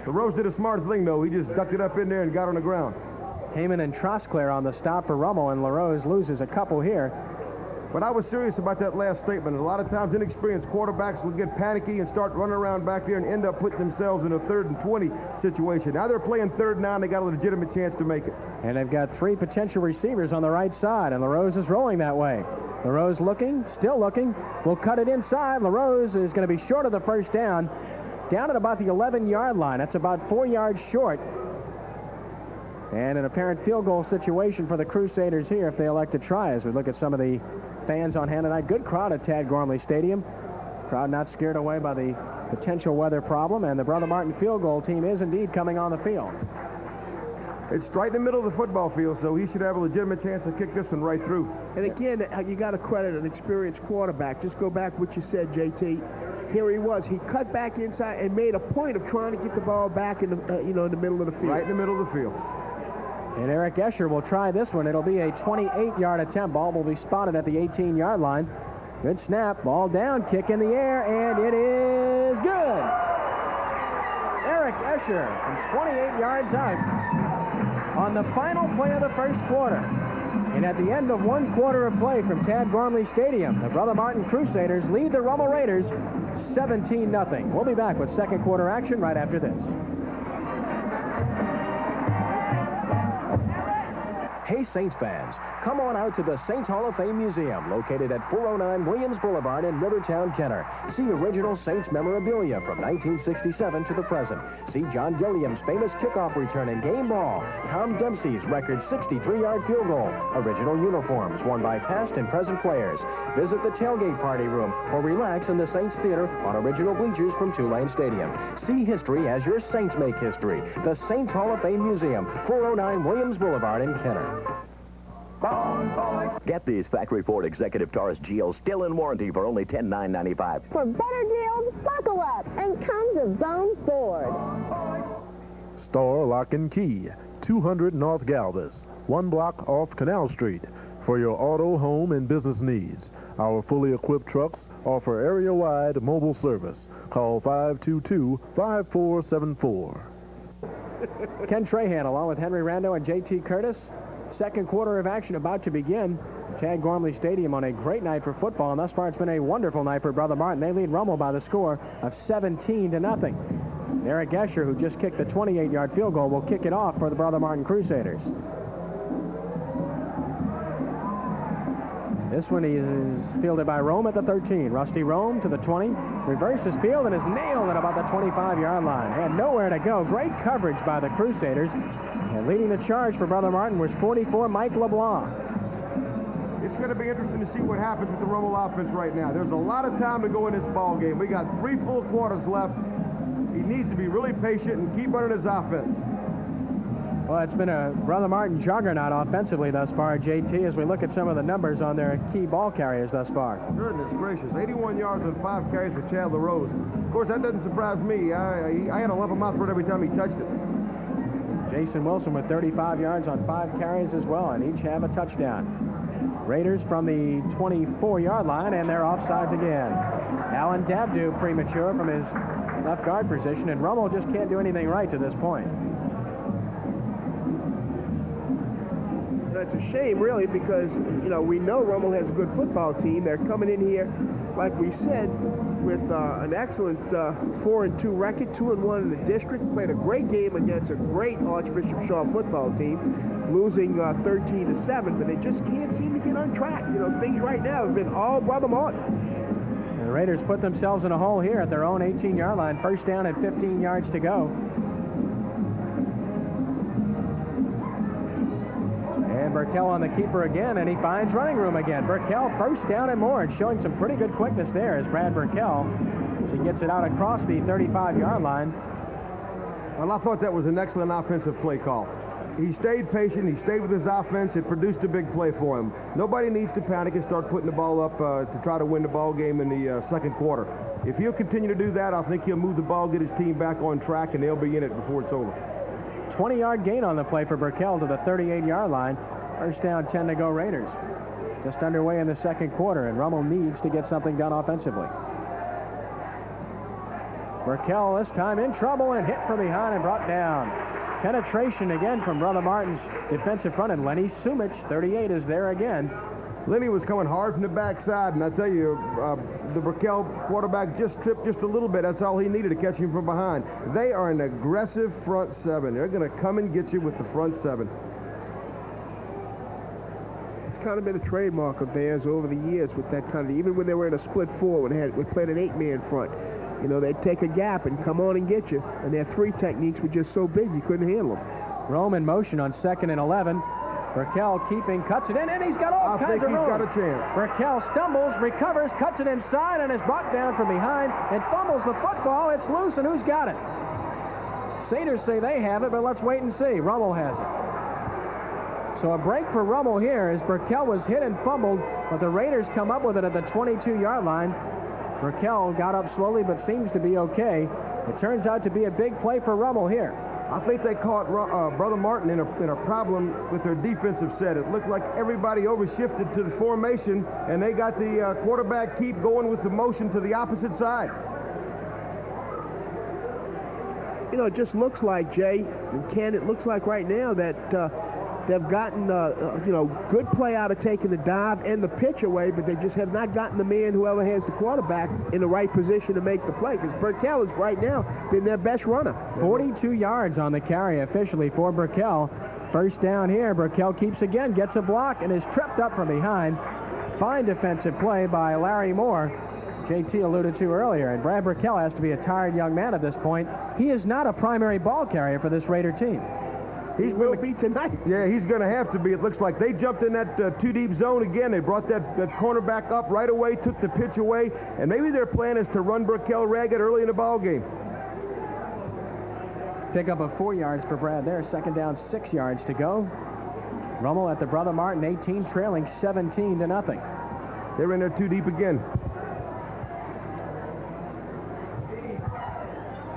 LaRose did a smart thing, though. He just ducked it up in there and got on the ground. Heyman and Trosclair on the stop for Rummel, and LaRose loses a couple here. But I was serious about that last statement. A lot of times inexperienced quarterbacks will get panicky and start running around back there and end up putting themselves in a 3rd and 20 situation. Now they're playing 3rd down. They got a legitimate chance to make it. And they've got 3 potential receivers on the right side, and LaRose is rolling that way. LaRose looking, still looking, will cut it inside. LaRose is going to be short of the first down at about the 11-yard line. That's about 4 yards short. And an apparent field goal situation for the Crusaders here if they elect to try, as we look at some of the fans on hand tonight. Good crowd at Tad Gormley Stadium. Crowd not scared away by the potential weather problem, and the Brother Martin field goal team is indeed coming on the field. It's right in the middle of the football field, so he should have a legitimate chance to kick this one right through. And again, you got to credit an experienced quarterback. Just go back what you said, JT. Here he was. He cut back inside and made a point of trying to get the ball back in the, in the middle of the field. Right in the middle of the field. And Eric Escher will try this one. It'll be a 28-yard attempt. Ball will be spotted at the 18-yard line. Good snap. Ball down. Kick in the air. And it is good. Eric Escher from 28 yards out on the final play of the first quarter. And at the end of one quarter of play from Tad Gormley Stadium, the Brother Martin Crusaders lead the Rummel Raiders 17-0. We'll be back with second quarter action right after this. Hey, Saints fans, come on out to the Saints Hall of Fame Museum, located at 409 Williams Boulevard in Rivertown, Kenner. See original Saints memorabilia from 1967 to the present. See John Gilliam's famous kickoff return and game ball, Tom Dempsey's record 63-yard field goal, original uniforms worn by past and present players. Visit the tailgate party room or relax in the Saints Theater on original bleachers from Tulane Stadium. See history as your Saints make history. The Saints Hall of Fame Museum, 409 Williams Boulevard in Kenner. Get these factory Ford Executive Taurus GLs still in warranty for only $10,995. For better deals, buckle up and come to Bone Ford. Store Lock and Key, 200 North Galvez, 1 block off Canal Street. For your auto, home, and business needs, our fully equipped trucks offer area-wide mobile service. Call 522-5474. Ken Trahan along with Henry Rando and J.T. Curtis. Second quarter of action about to begin. Tad Gormley Stadium on a great night for football, and thus far it's been a wonderful night for Brother Martin. They lead Rummel by the score of 17-0. Eric Escher, who just kicked the 28-yard field goal, will kick it off for the Brother Martin Crusaders. This one is fielded by Rome at the 13. Rusty Rome to the 20. Reverses field and is nailed at about the 25-yard line. Had nowhere to go. Great coverage by the Crusaders. And leading the charge for Brother Martin was 44, Mike LeBlanc. It's going to be interesting to see what happens with the Rummel offense right now. There's a lot of time to go in this ball game. We got 3 full quarters left. He needs to be really patient and keep running his offense. Well, it's been a Brother Martin juggernaut offensively thus far, JT, as we look at some of the numbers on their key ball carriers thus far. Goodness gracious, 81 yards and 5 carries for Chad LaRose. Of course, that doesn't surprise me. I had a lump in my throat every time he touched it. Jason Wilson with 35 yards on 5 carries as well, and each have a touchdown. Raiders from the 24-yard line, and they're offsides again. Alan Dabdu premature from his left guard position, and Rummel just can't do anything right to this point. It's a shame, really, because, you know, we know Rummel has a good football team. They're coming in here, like we said, with an excellent 4-2 record, 2-1 in the district. Played a great game against a great Archbishop Shaw football team, losing 13-7, but they just can't seem to get on track. You know, things right now have been all Brother Martin. And the Raiders put themselves in a hole here at their own 18-yard line. First down at 15 yards to go. And Burkell on the keeper again, and he finds running room again. Burkell first down and more, and showing some pretty good quickness there as Brad Burkell, as he gets it out across the 35-yard line. Well, I thought that was an excellent offensive play call. He stayed patient. He stayed with his offense. It produced a big play for him. Nobody needs to panic and start putting the ball up to try to win the ball game in the second quarter. If he'll continue to do that, I think he'll move the ball, get his team back on track, and they'll be in it before it's over. 20-yard gain on the play for Burkell to the 38-yard line. First down, 10 to go Raiders. Just underway in the second quarter, and Rummel needs to get something done offensively. Burkell this time in trouble and hit from behind and brought down. Penetration again from Brother Martin's defensive front, and Lenny Sumich, 38, is there again. Lenny was coming hard from the backside, and I tell you, the Burkell quarterback just tripped just a little bit. That's all he needed to catch him from behind. They are an aggressive front seven. They're going to come and get you with the front seven. It's kind of been a trademark of theirs over the years with that kind of, even when they were in a split four, when we played an 8-man front. You know, they'd take a gap and come on and get you. And their 3 techniques were just so big you couldn't handle them. Rome in motion on 2nd and 11. Burkell keeping, cuts it in, and he's got all kinds of room. I think he's got a chance. Burkell stumbles, recovers, cuts it inside, and is brought down from behind and fumbles the football. It's loose, and who's got it? Crusaders say they have it, but let's wait and see. Rummel has it. So a break for Rummel here as Burkell was hit and fumbled, but the Raiders come up with it at the 22-yard line. Burkell got up slowly, but seems to be okay. It turns out to be a big play for Rummel here. I think they caught Brother Martin in a problem with their defensive set. It looked like everybody overshifted to the formation, and they got the quarterback keep going with the motion to the opposite side. You know, it just looks like, Jay and Ken, it looks like right now that They've gotten, good play out of taking the dive and the pitch away, but they just have not gotten the man, whoever has the quarterback, in the right position to make the play. Because Burkell has right now been their best runner. 42 yards on the carry officially for Burkell. First down here. Burkell keeps again, gets a block, and is tripped up from behind. Fine defensive play by Larry Moore. JT alluded to earlier, and Brad Burkell has to be a tired young man at this point. He is not a primary ball carrier for this Raider team. He will be tonight. Yeah, he's going to have to be. It looks like they jumped in that two-deep zone again. They brought that cornerback up right away, took the pitch away, and maybe their plan is to run Burkell ragged early in the ball game. Pick up of 4 yards for Brad there. Second down, 6 yards to go. Rummel at the Brother Martin 18, trailing 17-0. They're in there too deep again.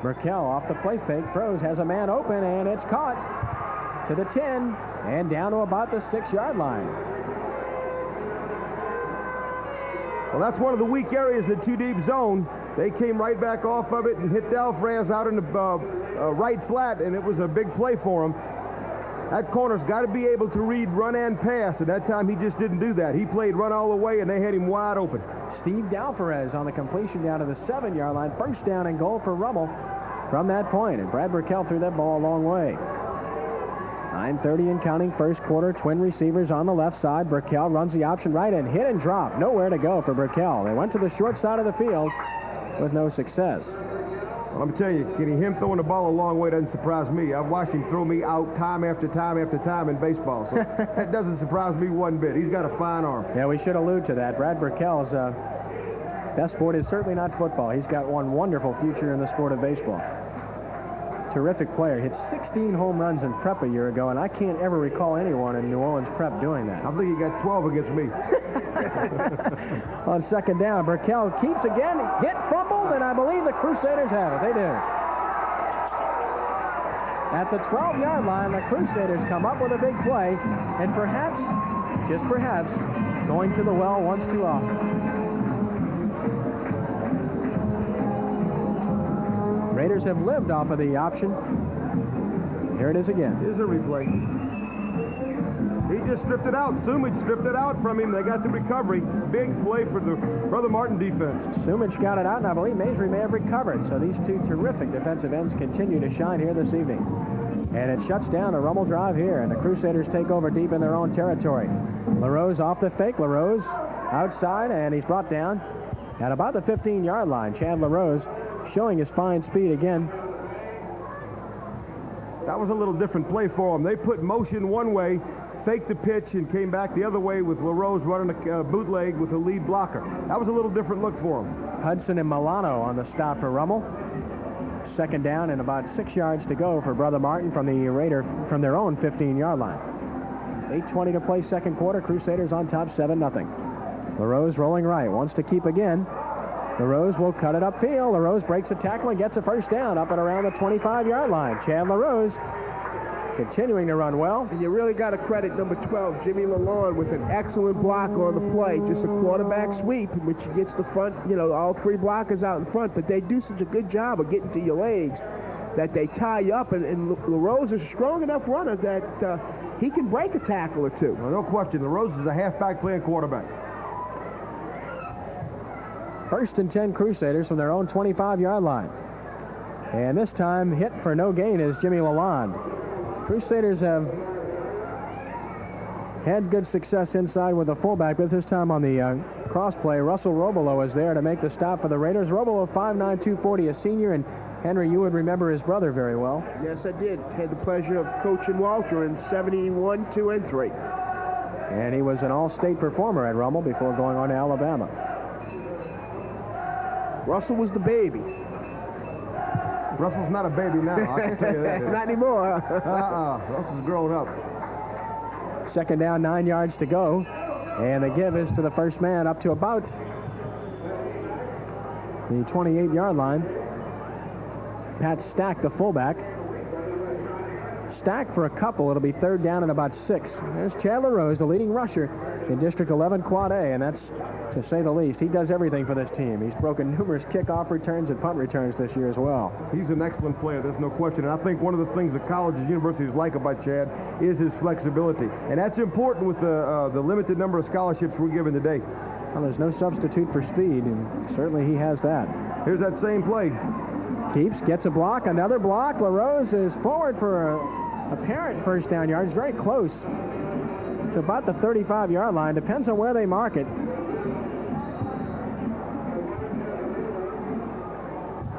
Burkell off the play fake, throws, has a man open, and it's caught to the 10 and down to about the 6-yard line. Well, that's one of the weak areas, the two-deep zone. They came right back off of it and hit Dalfraz out in the right flat, and it was a big play for him. That corner's got to be able to read run and pass. At that time, he just didn't do that. He played run all the way, and they had him wide open. Steve Dalfarez on the completion down to the 7-yard line. First down and goal for Rummel from that point. And Brad Burkell threw that ball a long way. 9:30 and counting, first quarter. Twin receivers on the left side. Burkell runs the option right and hit and drop. Nowhere to go for Burkell. They went to the short side of the field with no success. Well, I'm telling you, getting him throwing the ball a long way doesn't surprise me. I've watched him throw me out time after time after time in baseball, so that doesn't surprise me one bit. He's got a fine arm. Yeah, we should allude to that. Brad Burkell's best sport is certainly not football. He's got one wonderful future in the sport of baseball. Terrific player. Hit 16 home runs in prep a year ago, and I can't ever recall anyone in New Orleans prep doing that. I think he got 12 against me. On second down, Burkell keeps again, hit, fumbled, and I believe the Crusaders have it. They do. At the 12-yard line, the Crusaders come up with a big play, and perhaps, just perhaps, going to the well once too often. Raiders have lived off of the option. Here it is again. Here's a replay. He just stripped it out. Sumich stripped it out from him. They got the recovery. Big play for the Brother Martin defense. Sumich got it out, and I believe Maisley may have recovered. So these two terrific defensive ends continue to shine here this evening. And it shuts down a Rummel drive here, and the Crusaders take over deep in their own territory. LaRose off the fake. LaRose outside, and he's brought down at about the 15-yard line. Chad LaRose showing his fine speed again. That was a little different play for them. They put motion one way, faked the pitch, and came back the other way with LaRose running a bootleg with a lead blocker. That was a little different look for them. Hudson and Milano on the stop for Rummel. Second down and about 6 yards to go for Brother Martin from the Raider from their own 15-yard line. 8:20 to play second quarter. Crusaders on top 7-0. LaRose rolling right, wants to keep again. LaRose will cut it upfield. LaRose breaks a tackle and gets a first down up and around the 25-yard line. Chad LaRose continuing to run well. And you really got to credit number 12, Jimmy Lalonde, with an excellent block on the play. Just a quarterback sweep, which gets the front, all three blockers out in front. But they do such a good job of getting to your legs that they tie you up. And LaRose is a strong enough runner that he can break a tackle or two. Well, no question. LaRose is a halfback playing quarterback. First and 10 Crusaders from their own 25-yard line. And this time hit for no gain is Jimmy Lalonde. Crusaders have had good success inside with the fullback, but this time on the cross play, Russell Robelo is there to make the stop for the Raiders. Robelo, 5'9", 240, a senior, and Henry, you would remember his brother very well. Yes, I did. Had the pleasure of coaching Walter in 71, 2, and 3. And he was an all-state performer at Rummel before going on to Alabama. Russell was the baby. Russell's not a baby now, I can tell you that. Not anymore. Russell's grown up. Second down, 9 yards to go. And the give is to the first man up to about the 28-yard line. Pat Stack, the fullback. Stack for a couple. It'll be third down and about 6. There's Chad LaRose, the leading rusher in District 11 Quad A, and that's to say the least. He does everything for this team. He's broken numerous kickoff returns and punt returns this year as well. He's an excellent player, there's no question. And I think one of the things that colleges and universities like about Chad is his flexibility. And that's important with the limited number of scholarships we're given today. Well, there's no substitute for speed, and certainly he has that. Here's that same play. Keeps, gets a block, another block. LaRose is forward for a apparent first down yards, very close to about the 35-yard line. Depends on where they mark it.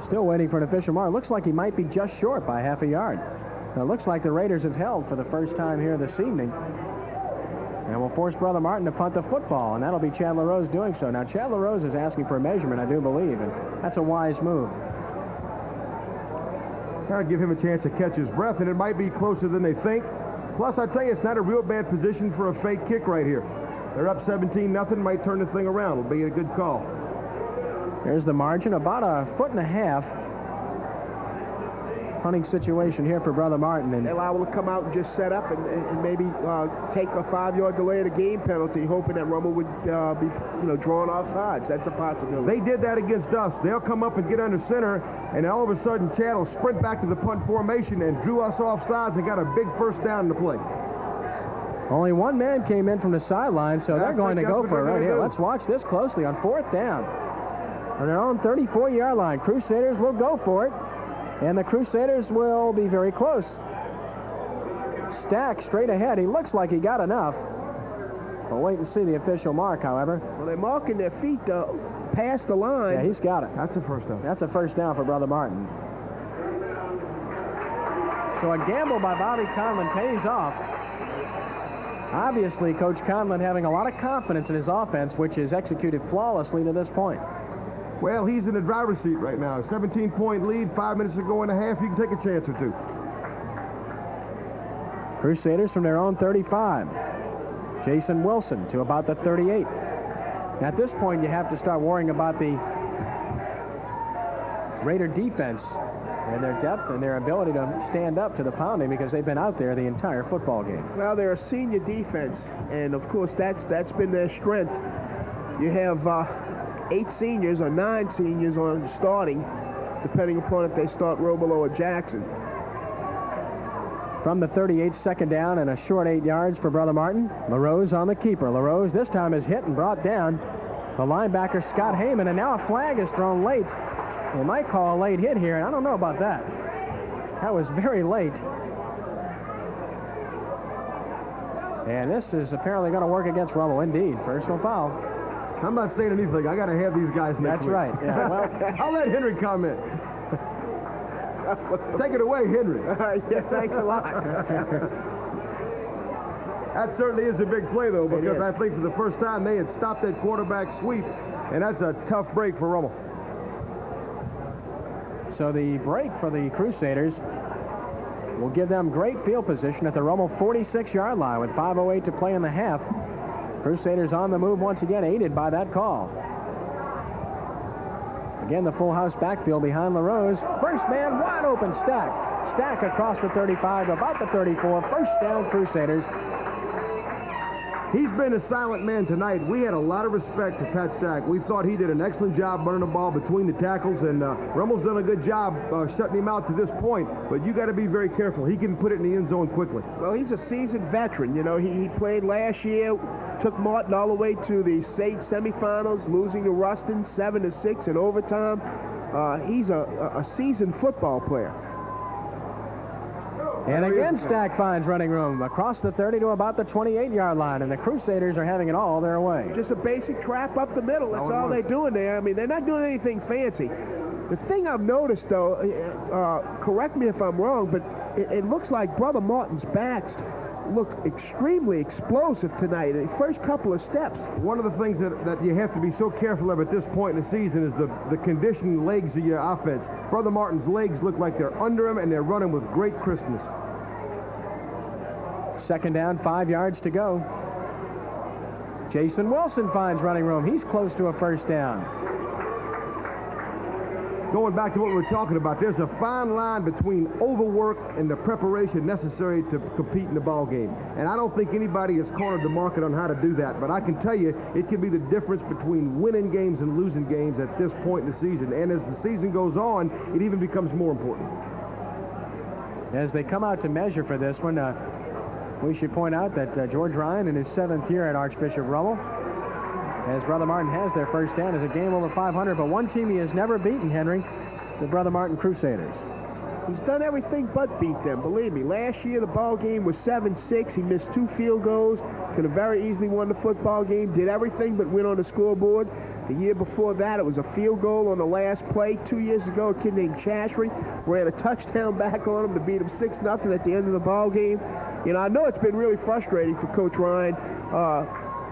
Still waiting for an official mark. Looks like he might be just short by half a yard. Now, it looks like the Raiders have held for the first time here this evening. And will force Brother Martin to punt the football, and that'll be Chad LaRose doing so. Now, Chad LaRose is asking for a measurement, I do believe, and that's a wise move. Try to give him a chance to catch his breath, and it might be closer than they think. Plus, I tell you, it's not a real bad position for a fake kick right here. They're up 17-0, might turn the thing around. It'll be a good call. There's the margin, about 1.5 foot. Punting situation here for Brother Martin. And they're liable to come out and just set up and maybe take a 5-yard delay of the game penalty, hoping that Rummel would be drawn off sides. That's a possibility. They did that against us. They'll come up and get under center, and all of a sudden Chad will sprint back to the punt formation and drew us off sides and got a big first down in the play. Only one man came in from the sideline, so they're going to go for it right here. Let's watch this closely on 4th down. On their own 34-yard line, Crusaders will go for it. And the Crusaders will be very close. Stack straight ahead. He looks like he got enough. We'll wait and see the official mark, however. Well, they're marking their feet past the line. Yeah, he's got it. That's a first down. That's a first down for Brother Martin. So a gamble by Bobby Conlon pays off. Obviously, Coach Conlon having a lot of confidence in his offense, which is executed flawlessly to this point. Well, he's in the driver's seat right now. 17-point lead, 5 minutes to go and a half. You can take a chance or two. Crusaders from their own 35. Jason Wilson to about the 38. At this point, you have to start worrying about the Raider defense and their depth and their ability to stand up to the pounding, because they've been out there the entire football game. Well, they're a senior defense, and of course that's been their strength. You have 8 seniors or 9 seniors on starting, depending upon if they start Rummel or Jackson. From the 38, second down and a short 8 yards for Brother Martin. LaRose on the keeper. LaRose this time is hit and brought down. The linebacker, Scott Heyman, and now a flag is thrown late. They might call a late hit here, and I don't know about that. That was very late. And this is apparently going to work against Rummel. Indeed, personal foul. I'm not saying anything. I got to have these guys next week. That's right. Yeah, well, I'll let Henry comment. Take it away, Henry. Yeah, thanks a lot. That certainly is a big play, though, because I think for the first time they had stopped that quarterback sweep, and that's a tough break for Rummel. So the break for the Crusaders will give them great field position at the Rummel 46-yard line with 5:08 to play in the half. Crusaders on the move once again, aided by that call. Again, the full house backfield behind LaRose. First man wide open, Stack. Stack across the 35 to about the 34. First down, Crusaders. He's been a silent man tonight. We had a lot of respect for Pat Stack. We thought he did an excellent job running the ball between the tackles, and Rummel's done a good job shutting him out to this point. But you got to be very careful. He can put it in the end zone quickly. Well, he's a seasoned veteran. You know, he played last year, took Martin all the way to the state semifinals, losing to Ruston 7-6 in overtime. He's a seasoned football player. And again, Stack finds running room across the 30 to about the 28-yard line, and the Crusaders are having it all their way. Just a basic trap up the middle. That's all they're doing there. I mean, they're not doing anything fancy. The thing I've noticed, though, correct me if I'm wrong, but it looks like Brother Martin's backs look extremely explosive tonight. The first couple of steps. One of the things that you have to be so careful of at this point in the season is the conditioned legs of your offense. Brother Martin's legs look like they're under him, and they're running with great crispness. Second down, 5 yards to go. Jason Wilson finds running room. He's close to a first down. going back to what we were talking about, there's a fine line between overwork and the preparation necessary to compete in the ball game. And I don't think anybody has cornered the market on how to do that. But I can tell you, it can be the difference between winning games and losing games at this point in the season. And as the season goes on, it even becomes more important. As they come out to measure for this one, we should point out that George Ryan, in his 7th year at Archbishop Rummel, as Brother Martin has their first down, is a game over 500. But one team he has never beaten, Henry, the Brother Martin Crusaders. He's done everything but beat them, believe me. Last year, the ball game was 7-6. He missed 2 field goals. Could have very easily won the football game. Did everything but win on the scoreboard. The year before that, it was a field goal on the last play. 2 years ago, a kid named Chashry ran a touchdown back on him to beat him 6-0 at the end of the ball game. You know, I know it's been really frustrating for Coach Ryan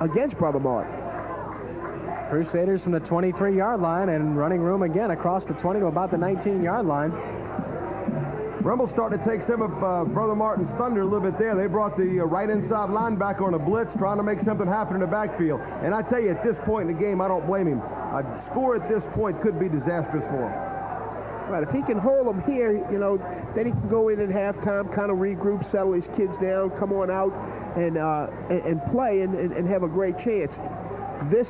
against Brother Martin. Crusaders from the 23-yard line and running room again across the 20 to about the 19-yard line. Rummel's starting to take some of Brother Martin's thunder a little bit there. They brought the right inside linebacker on a blitz, trying to make something happen in the backfield. And I tell you, at this point in the game, I don't blame him. A score at this point could be disastrous for him. Right, if he can hold them here, you know, then he can go in at halftime, kind of regroup, settle his kids down, come on out and play and have a great chance. This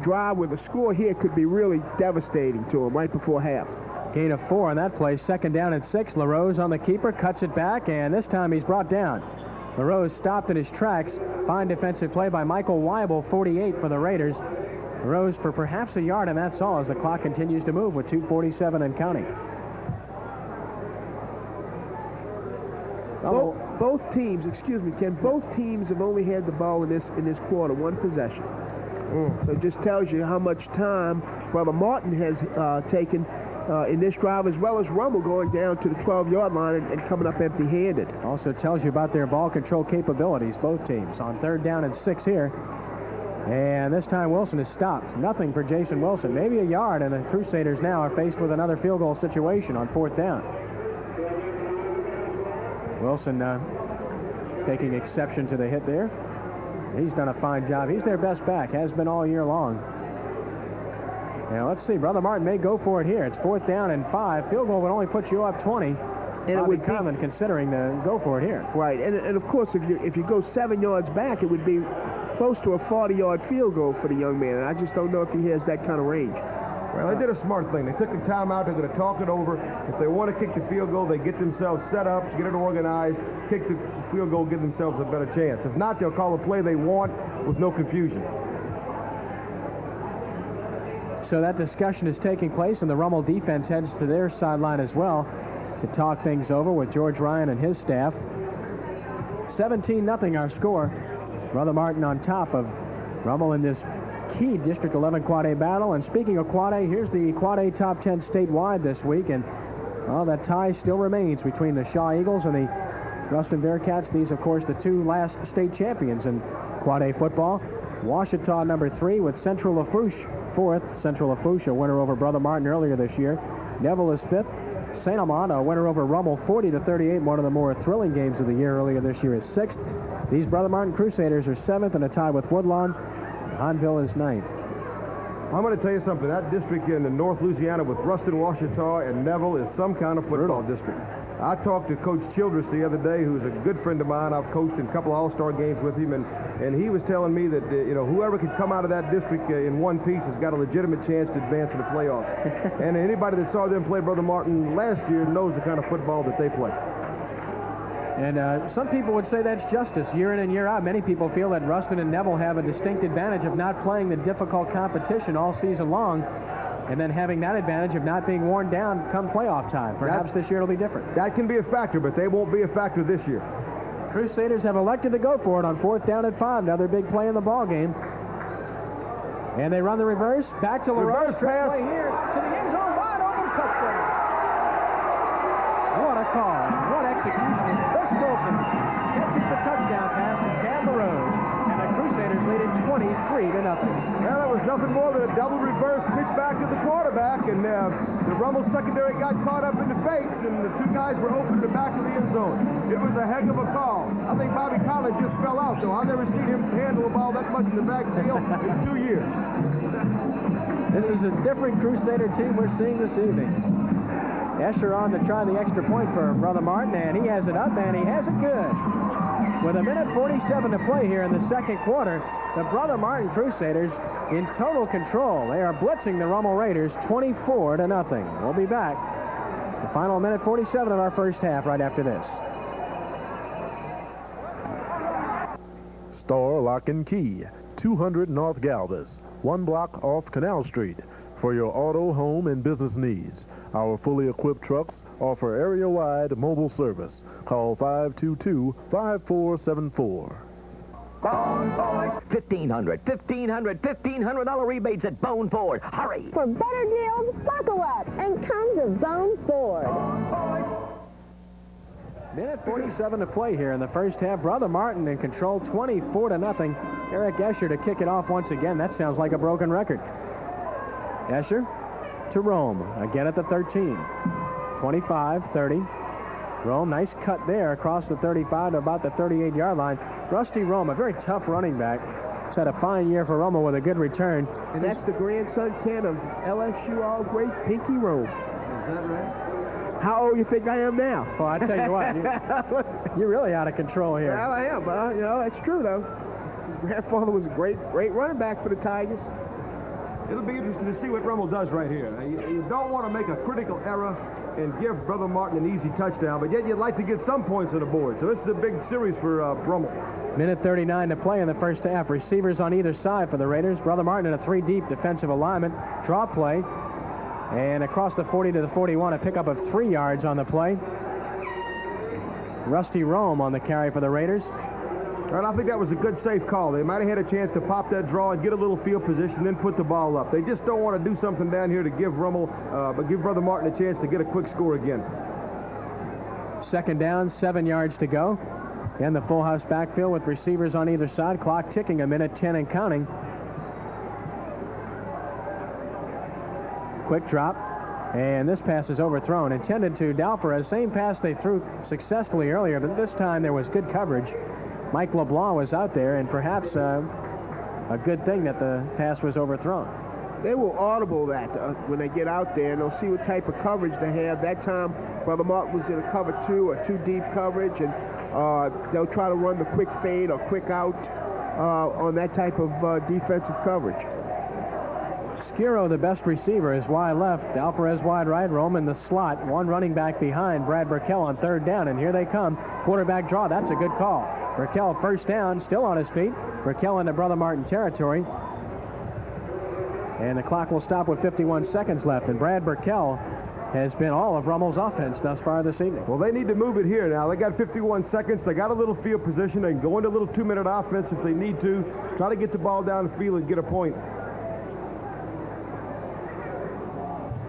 drive with a score here could be really devastating to him right before half. Gain of 4 on that play. 2nd down and 6. LaRose on the keeper, cuts it back, and this time he's brought down. LaRose stopped in his tracks. Fine defensive play by Michael Weibel, 48 for the Raiders. LaRose for perhaps a yard, and that's all as the clock continues to move with 2:47 and counting. Both teams, excuse me, Ken, both teams have only had the ball in this quarter, 1 possession. So it just tells you how much time Brother Martin has taken in this drive, as well as Rummel going down to the 12-yard line and coming up empty-handed. Also tells you about their ball control capabilities, both teams. On 3rd down and 6 here. And this time Wilson is stopped. Nothing for Jason Wilson. Maybe a yard, and the Crusaders now are faced with another field goal situation on 4th down. Wilson taking exception to the hit there. He's done a fine job. He's their best back, has been all year long. Now, let's see. Brother Martin may go for it here. It's 4th down and 5. Field goal would only put you up 20. And it would be common considering the go for it here. Right. And of course, if you go 7 yards back, it would be close to a 40-yard field goal for the young man. And I just don't know if he has that kind of range. Well, they did a smart thing. They took the timeout. They're going to talk it over. If they want to kick the field goal, they get themselves set up, get it organized, kick the field goal, give themselves a better chance. If not, they'll call the play they want with no confusion. So that discussion is taking place, and the Rummel defense heads to their sideline as well to talk things over with George Ryan and his staff. 17-0 our score. Brother Martin on top of Rummel in this key District 11 Quad A battle. And speaking of Quad A, here's the Quad A top 10 statewide this week. And, well, that tie still remains between the Shaw Eagles and the Ruston Bearcats. These, of course, the 2 last state champions in Quad A football. Ouachita number 3 with Central Lafourche 4th. Central Lafourche, a winner over Brother Martin earlier this year. Neville is 5th. St. Amant, a winner over Rummel 40-38. One of the more thrilling games of the year earlier this year, is 6th. These Brother Martin Crusaders are 7th, and a tie with Woodlawn. Hanville is 9th. I'm going to tell you something. That district in the North Louisiana with Ruston, Ouachita, and Neville is some kind of football district. I talked to Coach Childress the other day, who's a good friend of mine. I've coached in a couple of all-star games with him, and he was telling me that whoever could come out of that district in one piece has got a legitimate chance to advance to the playoffs. And anybody that saw them play Brother Martin last year knows the kind of football that they play. And some people would say that's justice year in and year out. Many people feel that Ruston and Neville have a distinct advantage of not playing the difficult competition all season long, and then having that advantage of not being worn down come playoff time. Perhaps this year it'll be different. That can be a factor, but they won't be a factor this year. Crusaders have elected to go for it on 4th down and 5. Another big play in the ball game. And they run the reverse. Back to LaRose. Pass. Play here to the end zone. Wide open touchdown. What a call. What execution is Chris Wilson catches the touchdown pass from Cam LaRose. And the Crusaders lead it 23-0. Well, it was nothing more than a double reverse pitch back to the quarterback, and the Rummel secondary got caught up in the fakes, and the 2 guys were open to the back of the end zone. It was a heck of a call. I think Bobby Collins just fell out, though. I've never seen him handle a ball that much in the backfield in 2 years. This is a different Crusader team we're seeing this evening. Escher on to try the extra point for Brother Martin, and he has it up, and he has it good. With 1:47 to play here in the second quarter, the Brother Martin Crusaders in total control. They are blitzing the Rummel Raiders 24-0. We'll be back. The final 1:47 of our first half right after this. Store Lock and Key, 200 North Galvez, 1 block off Canal Street. For your auto, home, and business needs, our fully equipped trucks offer area-wide mobile service. Call 522-5474. Bone Ford. $1,500 rebates at Bone Ford. Hurry. For better deals, buckle up and come to Bone Ford. 1:47 to play here in the first half. Brother Martin in control, 24-0. Eric Escher to kick it off once again. That sounds like a broken record. Escher to Rome, again at the 13. 25-30. Rome, nice cut there across the 35 to about the 38-yard line. Rusty Rome, a very tough running back. He's had a fine year for Rummel with a good return. And that's the grandson, Ken, of LHSAA great Pinky Rome. Is that right? How old you think I am now? Well, I tell you what, you're really out of control here. Well, I am, but, that's true, though. His grandfather was a great running back for the Tigers. It'll be interesting to see what Rummel does right here. Now, you don't want to make a critical error and give Brother Martin an easy touchdown, but yet you'd like to get some points on the board. So this is a big series for Rummel. 1:39 to play in the first half. Receivers on either side for the Raiders. Brother Martin in a 3-deep defensive alignment. Draw play. And across the 40 to the 41, a pickup of 3 yards on the play. Rusty Rome on the carry for the Raiders. And I think that was a good, safe call. They might have had a chance to pop that draw and get a little field position, then put the ball up. They just don't want to do something down here to give Rummel, but give Brother Martin a chance to get a quick score again. Second down, 7 yards to go. And the full house backfield with receivers on either side. Clock ticking, 1:10 and counting. Quick drop. And this pass is overthrown. Intended to Dalfarez. Same pass they threw successfully earlier, but this time there was good coverage. Mike LeBlanc was out there, and perhaps a good thing that the pass was overthrown. They will audible that when they get out there, and they'll see what type of coverage they have. That time, Brother Martin was in a cover 2 or 2 deep coverage, and they'll try to run the quick fade or quick out on that type of defensive coverage. Skiro, the best receiver, is wide left. Alvarez wide right. Rome in the slot. One running back behind Brad Burkell on third down, and here they come. Quarterback draw. That's a good call. Burkell first down, still on his feet. Burkell into Brother Martin territory. And the clock will stop with 51 seconds left. And Brad Burkell has been all of Rummel's offense thus far this evening. Well, they need to move it here now. They got 51 seconds. They got a little field position. They can go into a little 2-minute offense if they need to. Try to get the ball down the field and get a point.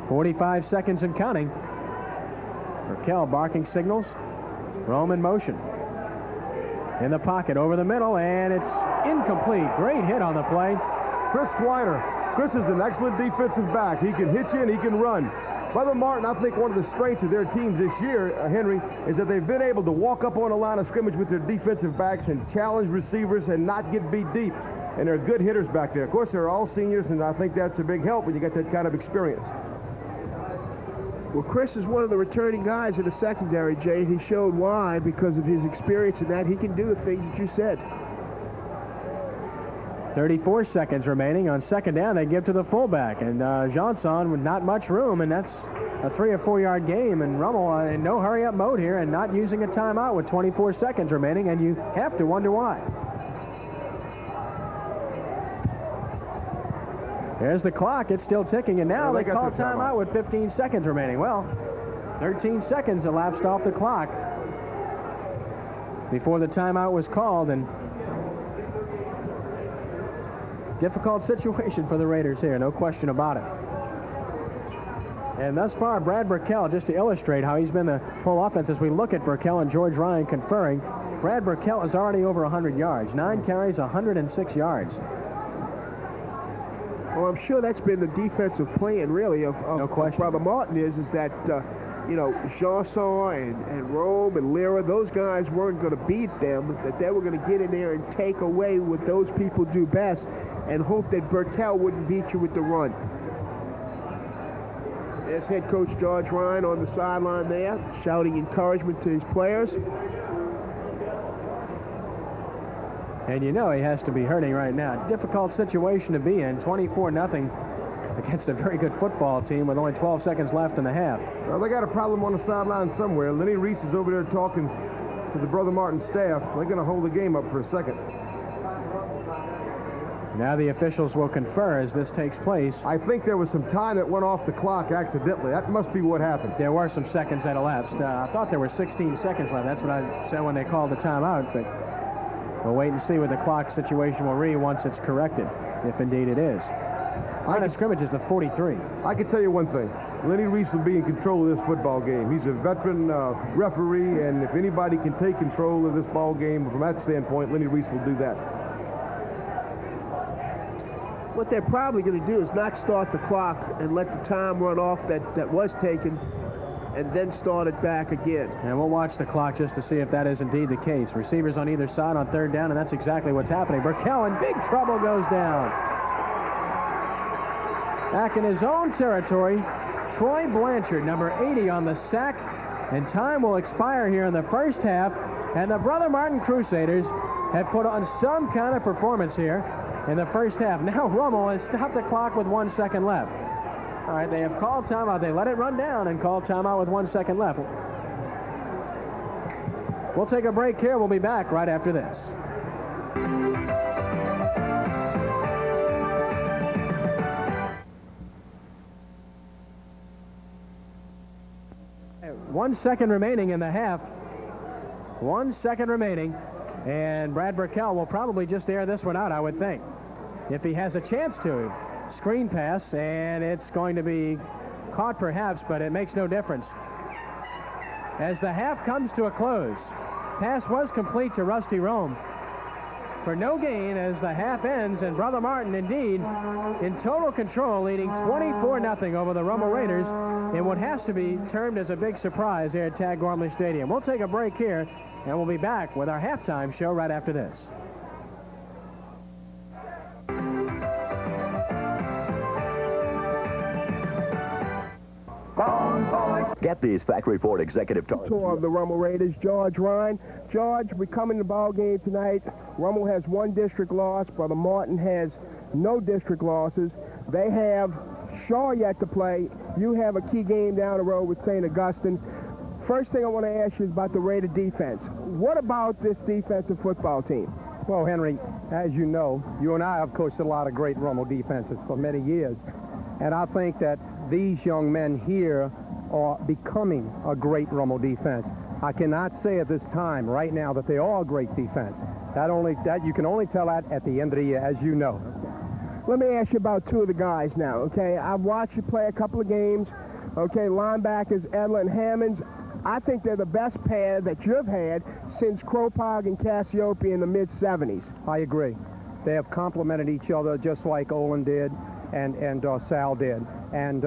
45 seconds and counting. Burkell barking signals. Rome in motion. In the pocket, over the middle, and it's incomplete. Great hit on the play. Chris Weiner. Chris is an excellent defensive back. He can hit you and he can run. Brother Martin, I think one of the strengths of their teams this year, Henry, is that they've been able to walk up on the line of scrimmage with their defensive backs and challenge receivers and not get beat deep. And they're good hitters back there. Of course, they're all seniors, and I think that's a big help when you get that kind of experience. Well, Chris is one of the returning guys in the secondary, Jay. He showed why, because of his experience in that he can do the things that you said. 34 seconds remaining. On second down, they give to the fullback. And Johnson with not much room, and that's a 3 or 4 yard game. And Rummel in no hurry-up mode here and not using a timeout with 24 seconds remaining, and you have to wonder why. There's the clock. It's still ticking, and now they call timeout with 15 seconds remaining. Well, 13 seconds elapsed off the clock before the timeout was called, and difficult situation for the Raiders here, no question about it. And thus far, Brad Burkell, just to illustrate how he's been the whole offense, as we look at Burkell and George Ryan conferring, Brad Burkell is already over 100 yards. 9 carries, 106 yards. Well, I'm sure that's been the defensive plan, really, of no question. Brother Martin is that, Johnson and Rome and Lira, those guys weren't going to beat them, that they were going to get in there and take away what those people do best and hope that Burkell wouldn't beat you with the run. There's head coach George Ryan on the sideline there, shouting encouragement to his players. And you know he has to be hurting right now. Difficult situation to be in, 24-0 against a very good football team with only 12 seconds left in the half. Well, they got a problem on the sideline somewhere. Lenny Reese is over there talking to the Brother Martin staff. They're going to hold the game up for a second. Now the officials will confer as this takes place. I think there was some time that went off the clock accidentally. That must be what happened. There were some seconds that elapsed. I thought there were 16 seconds left. That's what I said when they called the timeout. But we'll wait and see what the clock situation will read once it's corrected, if indeed it is. Line of scrimmage is the 43. I can tell you one thing. Lenny Reese will be in control of this football game. He's a veteran referee, and if anybody can take control of this ball game from that standpoint, Lenny Reese will do that. What they're probably going to do is not start the clock and let the time run off that was taken, and then start it back again. And we'll watch the clock just to see if that is indeed the case. Receivers on either side on third down, and that's exactly what's happening. Burkell in big trouble, goes down. Back in his own territory, Troy Blanchard, number 80 on the sack, and time will expire here in the first half, and the Brother Martin Crusaders have put on some kind of performance here in the first half. Now Rummel has stopped the clock with 1 second left. All right, they have called timeout. They let it run down and called timeout with 1 second left. We'll take a break here. We'll be back right after this. One second remaining in the half. 1 second remaining. And Brad Burkell will probably just air this one out, I would think, if he has a chance to. Screen pass, and it's going to be caught perhaps, but it makes no difference. As the half comes to a close, pass was complete to Rusty Rome for no gain as the half ends, and Brother Martin indeed in total control, leading 24-0 over the Rummel Raiders in what has to be termed as a big surprise here at Tad Gormley Stadium. We'll take a break here, and we'll be back with our halftime show right after this. Get these Factory Ford Executive Tours. Tour of the Rummel Raiders, George Ryan. George, we come in the ball game tonight. Rummel has 1 district loss. Brother Martin has no district losses. They have Shaw yet to play. You have a key game down the road with St. Augustine. First thing I want to ask you is about the Raider defense. What about this defensive football team? Well, Henry, as you know, you and I have coached a lot of great Rummel defenses for many years. And I think that these young men here are becoming a great Rummel defense. I cannot say at this time, right now, that they are a great defense. That you can only tell that at the end of the year, as you know. Let me ask you about 2 of the guys now, okay? I've watched you play a couple of games. Okay, linebackers, Edler and Hammonds. I think they're the best pair that you've had since Cropog and Cassiope in the mid-'70s. I agree. They have complemented each other just like Olin did and Sal did. And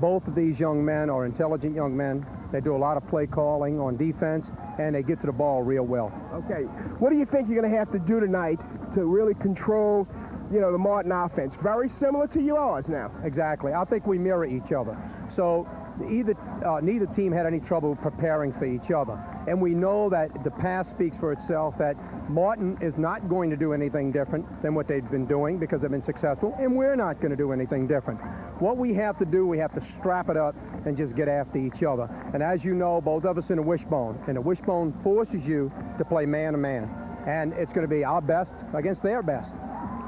both of these young men are intelligent young men. They do a lot of play calling on defense, and they get to the ball real well. Okay. What do you think you're going to have to do tonight to really control, the Martin offense? Very similar to yours now. Exactly. I think we mirror each other. So neither team had any trouble preparing for each other. And we know that the past speaks for itself, that Martin is not going to do anything different than what they've been doing because they've been successful, and we're not going to do anything different. What we have to do, we have to strap it up and just get after each other. And as you know, both of us in a wishbone, and the wishbone forces you to play man-to-man. And it's going to be our best against their best.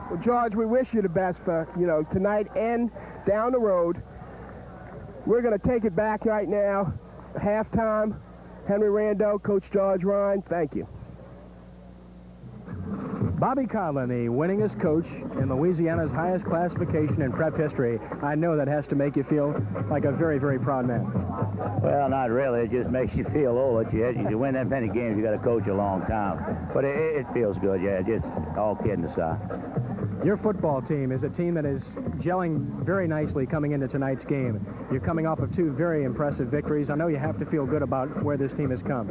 Well, George, we wish you the best for, tonight and down the road. We're going to take it back right now. Halftime. Henry Rando, Coach George Ryan, thank you. Bobby Conlon, the winningest coach in Louisiana's highest classification in prep history. I know that has to make you feel like a very, very proud man. Well, not really. It just makes you feel old that you win that many games. You got to coach a long time. But it feels good, yeah, just all kidding aside. Your football team is a team that is gelling very nicely coming into tonight's game. You're coming off of 2 very impressive victories. I know you have to feel good about where this team has come.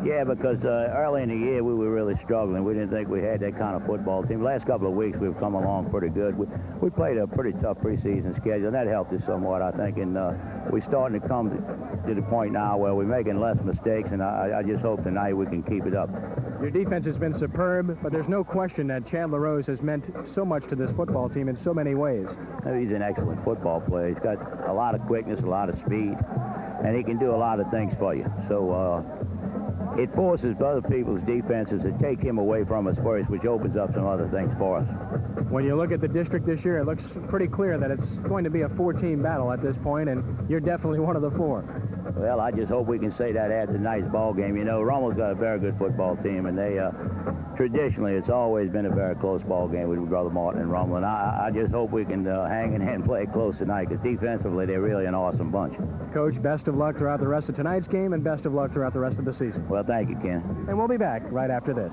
Yeah, because early in the year we were really struggling. We didn't think we had that kind of football team. The last couple of weeks we've come along pretty good. We played a pretty tough preseason schedule, and that helped us somewhat, I think. And we're starting to come to the point now where we're making less mistakes, and I just hope tonight we can keep it up. Your defense has been superb, but there's no question that Chad LaRose has meant so much to this football team in so many ways. He's an excellent football player. He's got a lot of quickness, a lot of speed, and he can do a lot of things for you. So it forces other people's defenses to take him away from us first, which opens up some other things for us. When you look at the district this year, it looks pretty clear that it's going to be a 4-team battle at this point, and you're definitely one of the 4. Well, I just hope we can say that after tonight's ball game. You know, Rummel's got a very good football team, and they traditionally it's always been a very close ball game with Brother Martin and Rummel, and I just hope we can hang in and play it close tonight, because defensively they're really an awesome bunch. Coach, best of luck throughout the rest of tonight's game, and best of luck throughout the rest of the season. Well, thank you, Ken. And we'll be back right after this.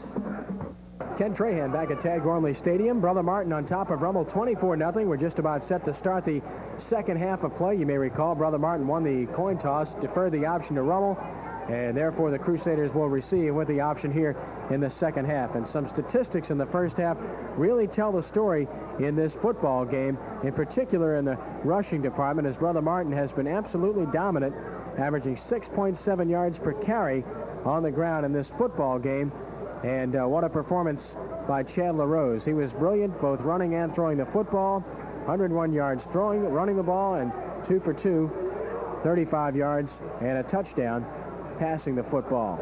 Ken Trahan back at Tad Gormley Stadium. Brother Martin on top of Rummel, 24-0. We're just about set to start the second half of play. You may recall Brother Martin won the coin toss, deferred the option to Rummel, and therefore the Crusaders will receive with the option here in the second half. And some statistics in the first half really tell the story in this football game, in particular in the rushing department, as Brother Martin has been absolutely dominant, averaging 6.7 yards per carry on the ground in this football game. And what a performance by Chad LaRose. He was brilliant both running and throwing the football. 101 yards throwing, running the ball, and 2 for 2, 35 yards, and a touchdown passing the football.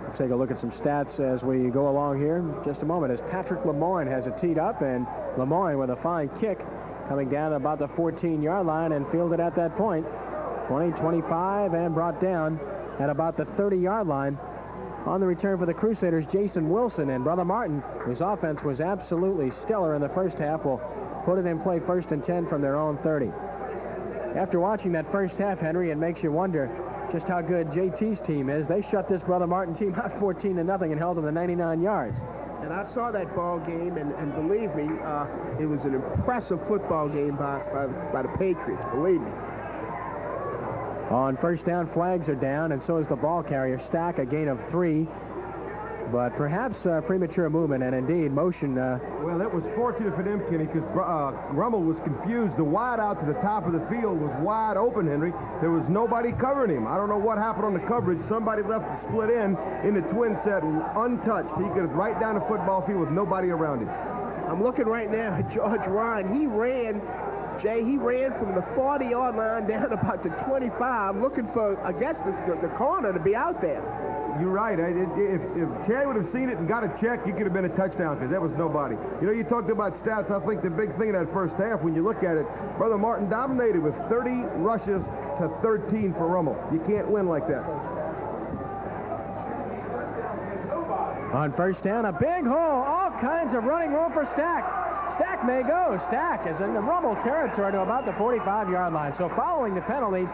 We'll take a look at some stats as we go along here in just a moment, as Patrick Lemoyne has it teed up, and Lemoyne with a fine kick coming down about the 14-yard line and fielded at that point. 20, 25, and brought down at about the 30-yard line. On the return for the Crusaders, Jason Wilson, and Brother Martin, whose offense was absolutely stellar in the first half, will put it in play 1st and 10 from their own 30. After watching that first half, Henry, it makes you wonder just how good JT's team is. They shut this Brother Martin team out 14-0 and held them to 99 yards. And I saw that ball game, and believe me, it was an impressive football game by the Patriots, believe me. On first down, flags are down, and so is the ball carrier. Stack, a gain of 3. But perhaps premature movement, and indeed motion. Well, that was fortunate for them, Kenny, because Rummel was confused. The wide out to the top of the field was wide open, Henry. There was nobody covering him. I don't know what happened on the coverage. Somebody left the split in the twin set untouched. He could have right down the football field with nobody around him. I'm looking right now at George Ryan. He ran from the 40-yard line down about the 25, looking for, I guess, the corner to be out there. You're right. If Chad would have seen it and got a check, it could have been a touchdown, because there was nobody. You know, you talked about stats. I think the big thing in that first half, when you look at it, Brother Martin dominated with 30 rushes to 13 for Rummel. You can't win like that. On first down, a big hole. All kinds of running room for Stack. Stack may go. Stack is in the Rummel territory to about the 45-yard line. So following the penalty,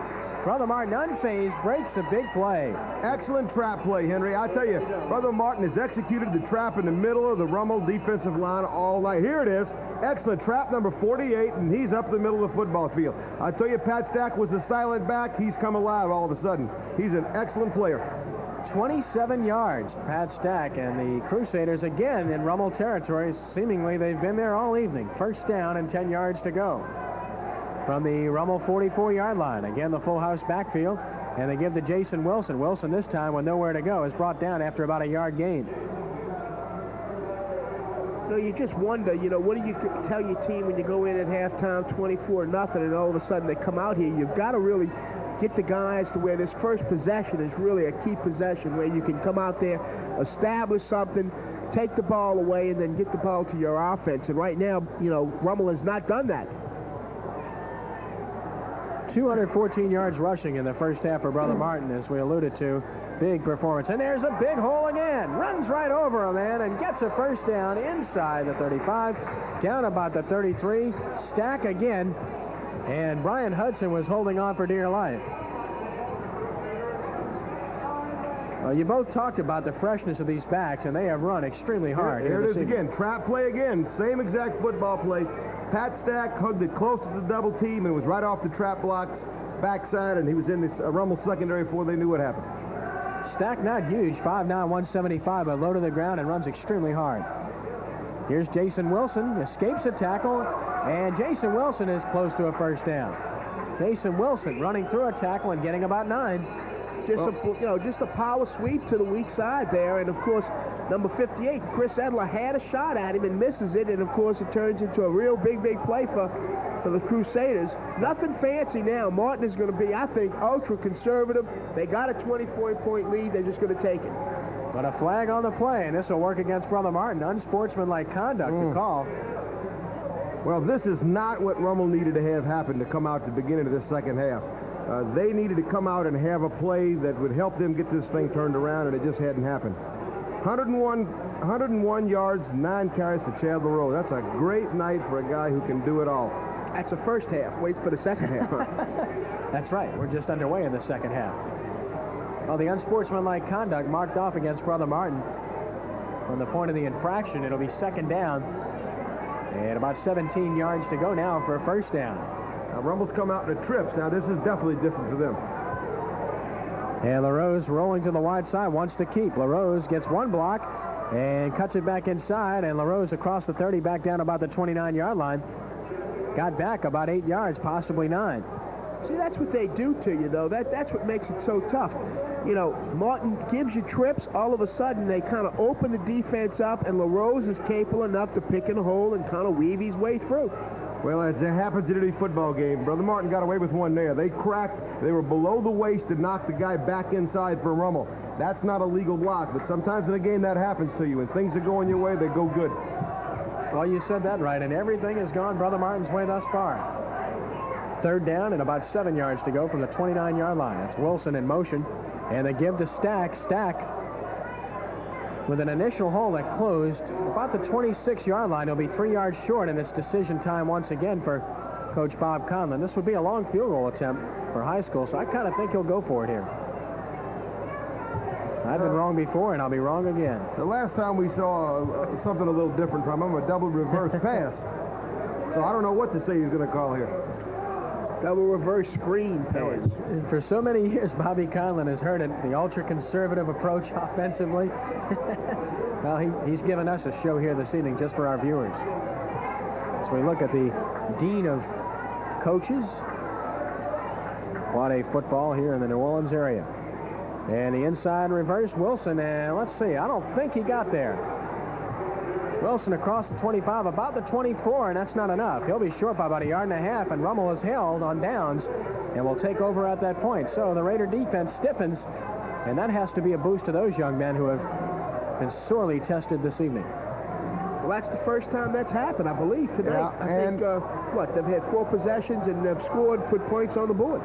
Brother Martin, unfazed, breaks the big play. Excellent trap play, Henry. I tell you, Brother Martin has executed the trap in the middle of the Rummel defensive line all night. Here it is. Excellent trap number 48, and he's up the middle of the football field. I tell you, Pat Stack was a silent back. He's come alive all of a sudden. He's an excellent player. 27 yards, Pat Stack, and the Crusaders again in Rummel territory. Seemingly they've been there all evening. First down and 10 yards to go from the Rummel 44-yard line. Again, the full house backfield, and they give to Jason Wilson. Wilson this time with nowhere to go is brought down after about a yard gain. So you just wonder, what do you tell your team when you go in at halftime 24-0 and all of a sudden they come out here? You've got to really get the guys to where this first possession is really a key possession, where you can come out there, establish something, take the ball away, and then get the ball to your offense. And right now, Rummel has not done that. 214 yards rushing in the first half for Brother Martin, as we alluded to. Big performance. And there's a big hole again. Runs right over a man and gets a first down inside the 35, down about the 33. Stack again. And Brian Hudson was holding on for dear life. Well, you both talked about the freshness of these backs, and they have run extremely hard. Here it is again. Trap play again. Same exact football play. Pat Stack hugged it close to the double team and was right off the trap blocks backside, and he was in this Rummel secondary before they knew what happened. Stack not huge, 5'9", 175, but low to the ground and runs extremely hard. Here's Jason Wilson, escapes a tackle, and Jason Wilson is close to a first down. Jason Wilson running through a tackle and getting about 9. Just a power sweep to the weak side there, and of course, number 58, Chris Edler had a shot at him and misses it, and of course, it turns into a real big play for the Crusaders. Nothing fancy now. Martin is going to be, I think, ultra conservative. They got a 24-point lead. They're just going to take it. But a flag on the play, and this will work against Brother Martin. Unsportsmanlike conduct to call. Well, this is not what Rummel needed to have happen to come out at the beginning of this second half. They needed to come out and have a play that would help them get this thing turned around, and it just hadn't happened. 101 yards, 9 carries for Chad LaRose. That's a great night for a guy who can do it all. That's the first half. Wait for the second half. That's right. We're just underway in the second half. Well, the unsportsmanlike conduct marked off against Brother Martin. From the point of the infraction, it'll be second down. And about 17 yards to go now for a first down. Now, Rummel's come out in the trips. Now, this is definitely different for them. And LaRose rolling to the wide side, wants to keep. LaRose gets one block and cuts it back inside. And LaRose across the 30, back down about the 29-yard line. Got back about 8 yards, possibly 9. See, that's what they do to you, though. That's what makes it so tough. You know, Martin gives you trips. All of a sudden, they kind of open the defense up, and LaRose is capable enough to pick in a hole and kind of weave his way through. Well, as it happens in any football game, Brother Martin got away with one there. They cracked. They were below the waist and knocked the guy back inside for Rummel. That's not a legal block, but sometimes in a game that happens to you. When things are going your way, they go good. Well, you said that right, and everything has gone Brother Martin's way thus far. Third down and about 7 yards to go from the 29-yard line. That's Wilson in motion, and they give to Stack. Stack with an initial hole that closed about the 26-yard line. It'll be 3 yards short, and it's decision time once again for Coach Bob Conlon. This would be a long field goal attempt for high school, so I kind of think he'll go for it here. I've been wrong before, and I'll be wrong again. The last time we saw something a little different from him, a double reverse pass. So I don't know what to say he's going to call here. Double reverse screen pass. For so many years, Bobby Conlon has heard it, the ultra-conservative approach offensively. Well, he's given us a show here this evening just for our viewers. So we look at the Dean of Coaches, Quad A football here in the New Orleans area. And the inside reverse, Wilson, and let's see, I don't think he got there. Wilson across the 25, about the 24, and that's not enough. He'll be short by about 1.5 yards, and Rummel is held on downs and will take over at that point. So the Raider defense stiffens, and that has to be a boost to those young men who have been sorely tested this evening. Well, that's the first time that's happened, I believe, tonight. Yeah, I think, they've had 4 possessions, and they've scored, put points on the board.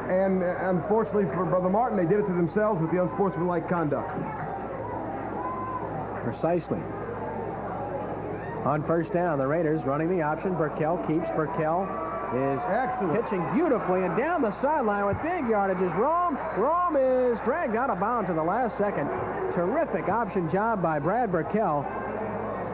And unfortunately for Brother Martin, they did it to themselves with the unsportsmanlike conduct. Precisely. On first down, the Raiders running the option. Burkell keeps. Burkell is pitching beautifully, and down the sideline with big yardages. Rome is dragged out of bounds in the last second. Terrific option job by Brad Burkell.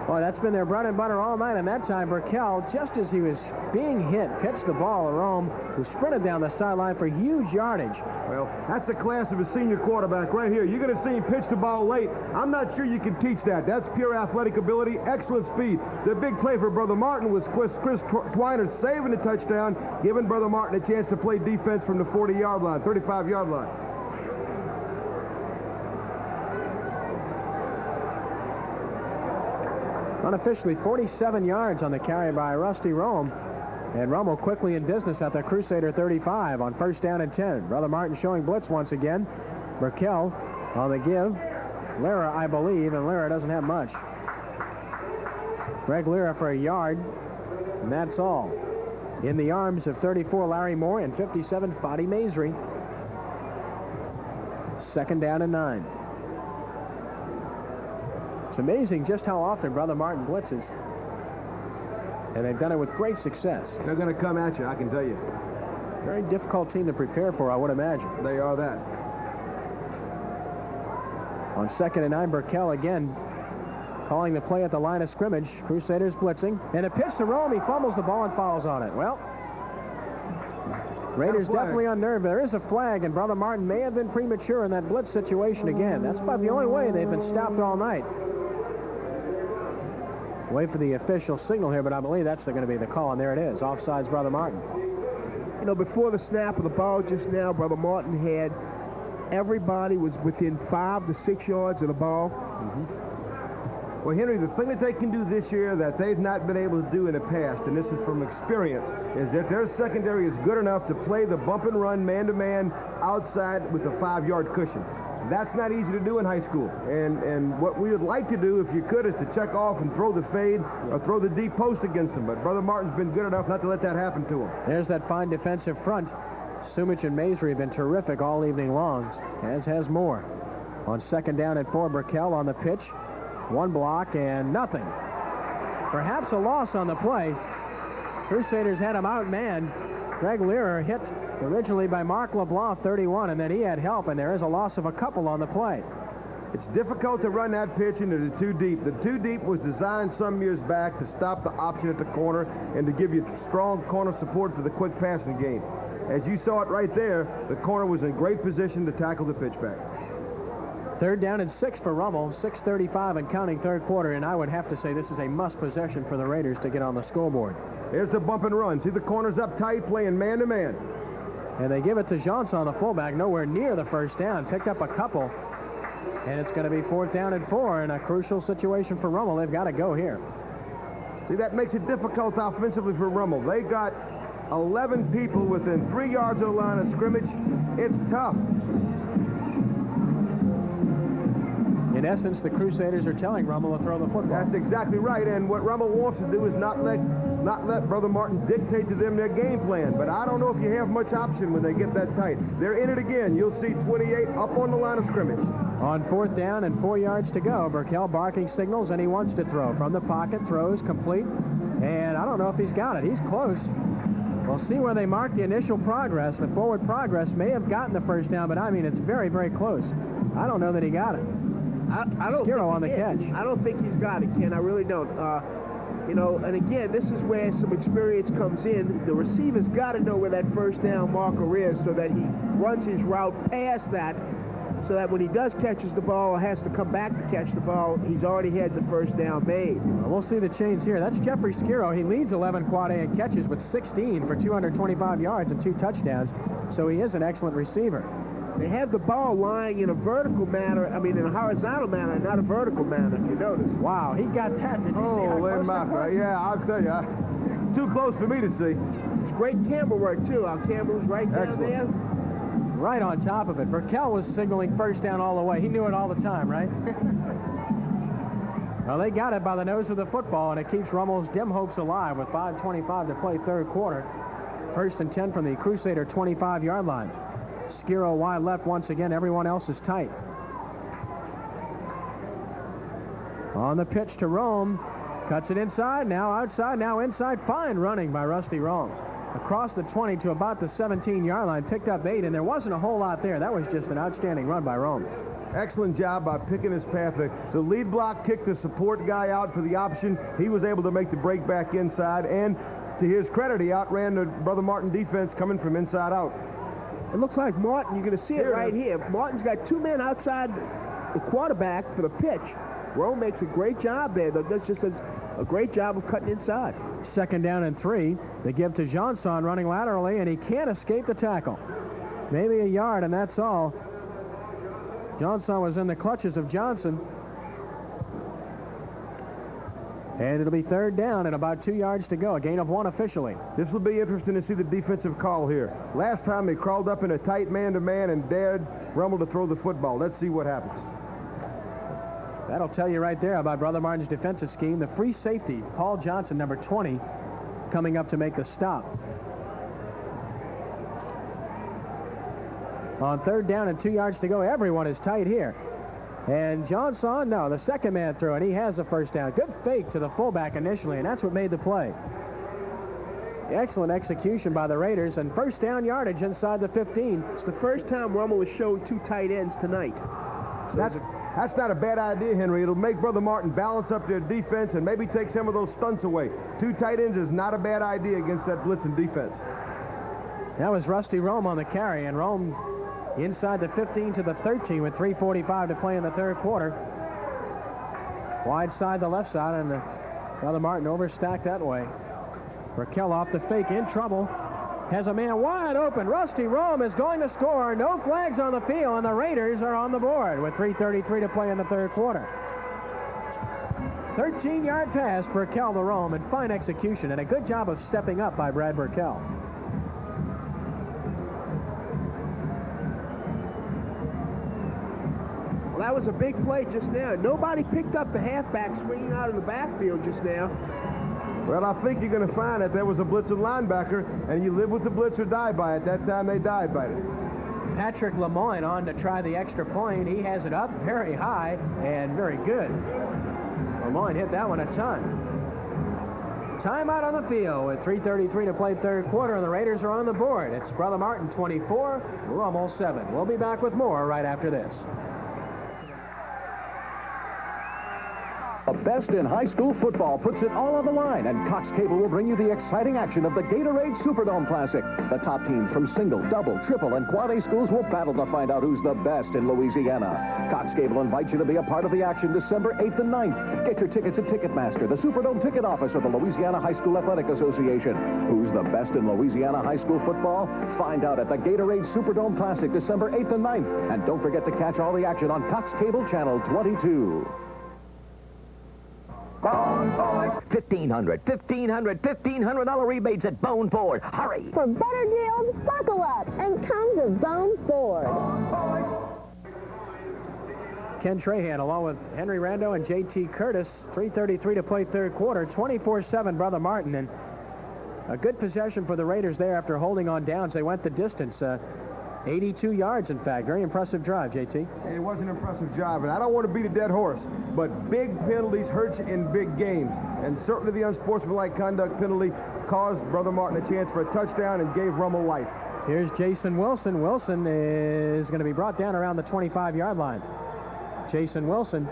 Boy, that's been their bread and butter all night, and that time Burkell, just as he was being hit, pitched the ball to Rome, who sprinted down the sideline for huge yardage. Well, that's the class of a senior quarterback right here. You're going to see him pitch the ball late. I'm not sure you can teach that. That's pure athletic ability, excellent speed. The big play for Brother Martin was Chris Twiner saving the touchdown, giving Brother Martin a chance to play defense from the 40-yard line, 35-yard line. Unofficially 47 yards on the carry by Rusty Rome. And Rummel quickly in business at the Crusader 35 on first down and 10. Brother Martin showing blitz once again. Burkell on the give. Lira, I believe, and Lira doesn't have much. Greg Lira for a yard, and that's all. In the arms of 34, Larry Moore, and 57, Fadi Maisry. Second down and 9. It's amazing just how often Brother Martin blitzes. And they've done it with great success. They're going to come at you, I can tell you. Very difficult team to prepare for, I would imagine. They are that. On 2nd and 9, Burkell again calling the play at the line of scrimmage. Crusaders blitzing. And a pitch to Rome. He fumbles the ball and fouls on it. Well, Raiders definitely unnerved. There is a flag, and Brother Martin may have been premature in that blitz situation again. That's about the only way they've been stopped all night. Wait for the official signal here, but I believe that's going to be the call, and there it is. Offsides, Brother Martin. You know, before the snap of the ball just now, Brother Martin had everybody was within 5 to 6 yards of the ball. Well, Henry, the thing that they can do this year that they've not been able to do in the past, and this is from experience, is that their secondary is good enough to play the bump and run man-to-man outside with a 5-yard cushion. That's not easy to do in high school. And what we would like to do, if you could, is to check off and throw the fade or throw the deep post against them. But Brother Martin's been good enough not to let that happen to him. There's that fine defensive front. Sumich and Maisry have been terrific all evening long, as has Moore. On 2nd down and 4, Burkell on the pitch. 1 block and nothing. Perhaps a loss on the play. Crusaders had him outmanned. Greg Learer hit originally by Mark LeBlanc, 31, and then he had help, and there is a loss of a couple on the play. It's difficult to run that pitch into the 2 deep. The 2 deep was designed some years back to stop the option at the corner and to give you strong corner support for the quick passing game. As you saw it right there, the corner was in great position to tackle the pitchback. 3rd down and 6 for Rummel, 6:35 and counting 3rd quarter, and I would have to say this is a must possession for the Raiders to get on the scoreboard. Here's the bump and run. See the corners up tight, playing man-to-man. And they give it to Johnson, the fullback, nowhere near the 1st down. Picked up a couple, and it's going to be 4th down and 4 in a crucial situation for Rummel. They've got to go here. See, that makes it difficult offensively for Rummel. They got 11 people within 3 yards of the line of scrimmage. It's tough. In essence, the Crusaders are telling Rummel to throw the football. That's exactly right, and what Rummel wants to do is not let Brother Martin dictate to them their game plan, but I don't know if you have much option when they get that tight. They're in it again. You'll see 28 up on the line of scrimmage. On 4th down and 4 yards to go, Burkell barking signals, and he wants to throw. From the pocket, throws complete, and I don't know if he's got it. He's close. We'll see where they mark the initial progress. The forward progress may have gotten the 1st down, but I mean, it's very, very close. I don't know that he got it. I don't Skiro on the catch. I don't think he's got it, Ken. I really don't. You know, and again, this is where some experience comes in. The receiver's got to know where that 1st down marker is so that he runs his route past that, so that when he does catches the ball or has to come back to catch the ball, he's already had the 1st down made. We'll see the change here. That's Jeffrey Skiro. He leads 11 quad A in catches with 16 for 225 yards and 2 touchdowns, so he is an excellent receiver. They have the ball lying in a vertical manner, in a horizontal manner, not a vertical manner, if you notice. Wow, he got that. Did you see how close that was? Yeah, I'll tell you. Too close for me to see. It's great camera work, too. Our camera was right down there. Right on top of it. Burkell was signaling 1st down all the way. He knew it all the time, right? Well, they got it by the nose of the football, and it keeps Rummel's dim hopes alive with 5:25 to play 3rd quarter. 1st and 10 from the Crusader 25-yard line. Skiro wide left once again. Everyone else is tight. On the pitch to Rome. Cuts it inside, now outside, now inside. Fine running by Rusty Rome. Across the 20 to about the 17-yard line. Picked up 8, and there wasn't a whole lot there. That was just an outstanding run by Rome. Excellent job by picking his path. The lead block kicked the support guy out for the option. He was able to make the break back inside, and to his credit, he outran the Brother Martin defense coming from inside out. It looks like Martin, you're going to see it right here. Martin's got 2 men outside the quarterback for the pitch. Rome makes a great job there. That's just a great job of cutting inside. 2nd down and 3. They give to Johnson running laterally, and he can't escape the tackle. Maybe a yard, and that's all. Johnson was in the clutches of Johnson. And it'll be 3rd down and about 2 yards to go. A gain of 1 officially. This will be interesting to see the defensive call here. Last time they crawled up in a tight man-to-man and dared Rummel to throw the football. Let's see what happens. That'll tell you right there about Brother Martin's defensive scheme. The free safety, Paul Johnson, number 20, coming up to make the stop. On 3rd down and 2 yards to go, everyone is tight here. And Johnson, no, the 2nd man through, and he has the 1st down. Good fake to the fullback initially, and that's what made the play. Excellent execution by the Raiders, and 1st down yardage inside the 15. It's the first time Rummel has showed 2 tight ends tonight. So That's not a bad idea, Henry. It'll make Brother Martin balance up their defense and maybe take some of those stunts away. 2 tight ends is not a bad idea against that blitzing defense. That was Rusty Rome on the carry, and Rome inside the 15 to the 13 with 3:45 to play in the third quarter. Wide side, the left side, and Brother Martin overstacked that way. Raquel off the fake, in trouble. Has a man wide open. Rusty Rome is going to score. No flags on the field, and the Raiders are on the board with 3:33 to play in the third quarter. 13-yard pass for Raquel to Rome, and fine execution, and a good job of stepping up by Brad Raquel. Well, that was a big play just now. Nobody picked up the halfback swinging out of the backfield just now. Well, I think you're going to find that there was a blitzing linebacker, and you live with the blitz or die by it. That time they died by it. Patrick Lemoyne on to try the extra point. He has it up very high and very good. Lemoyne hit that one a ton. Timeout on the field with 3:33 to play third quarter, and the Raiders are on the board. It's Brother Martin 24, Rummel 7. We'll be back with more right after this. The best in high school football puts it all on the line, and Cox Cable will bring you the exciting action of the Gatorade Superdome Classic. The top teams from single, double, triple, and quad A schools will battle to find out who's the best in Louisiana. Cox Cable invites you to be a part of the action December 8th and 9th. Get your tickets at Ticketmaster, the Superdome ticket office of the Louisiana High School Athletic Association. Who's the best in Louisiana high school football? Find out at the Gatorade Superdome Classic December 8th and 9th. And don't forget to catch all the action on Cox Cable Channel 22. Bone Ford. $1,500 rebates at Bone Ford. Hurry. For better deals, buckle up and come to Bone Ford. Ken Trahan along with Henry Rando and J.T. Curtis. 3:33 to play third quarter. 24-7 Brother Martin. And a good possession for the Raiders there after holding on downs. They went the distance. 82 yards, in fact. Very impressive drive, J.T. It was an impressive drive, and I don't want to beat a dead horse, but big penalties hurt you in big games, and certainly the unsportsmanlike conduct penalty caused Brother Martin a chance for a touchdown and gave Rummel life. Here's Jason Wilson. Wilson is going to be brought down around the 25-yard line. Jason Wilson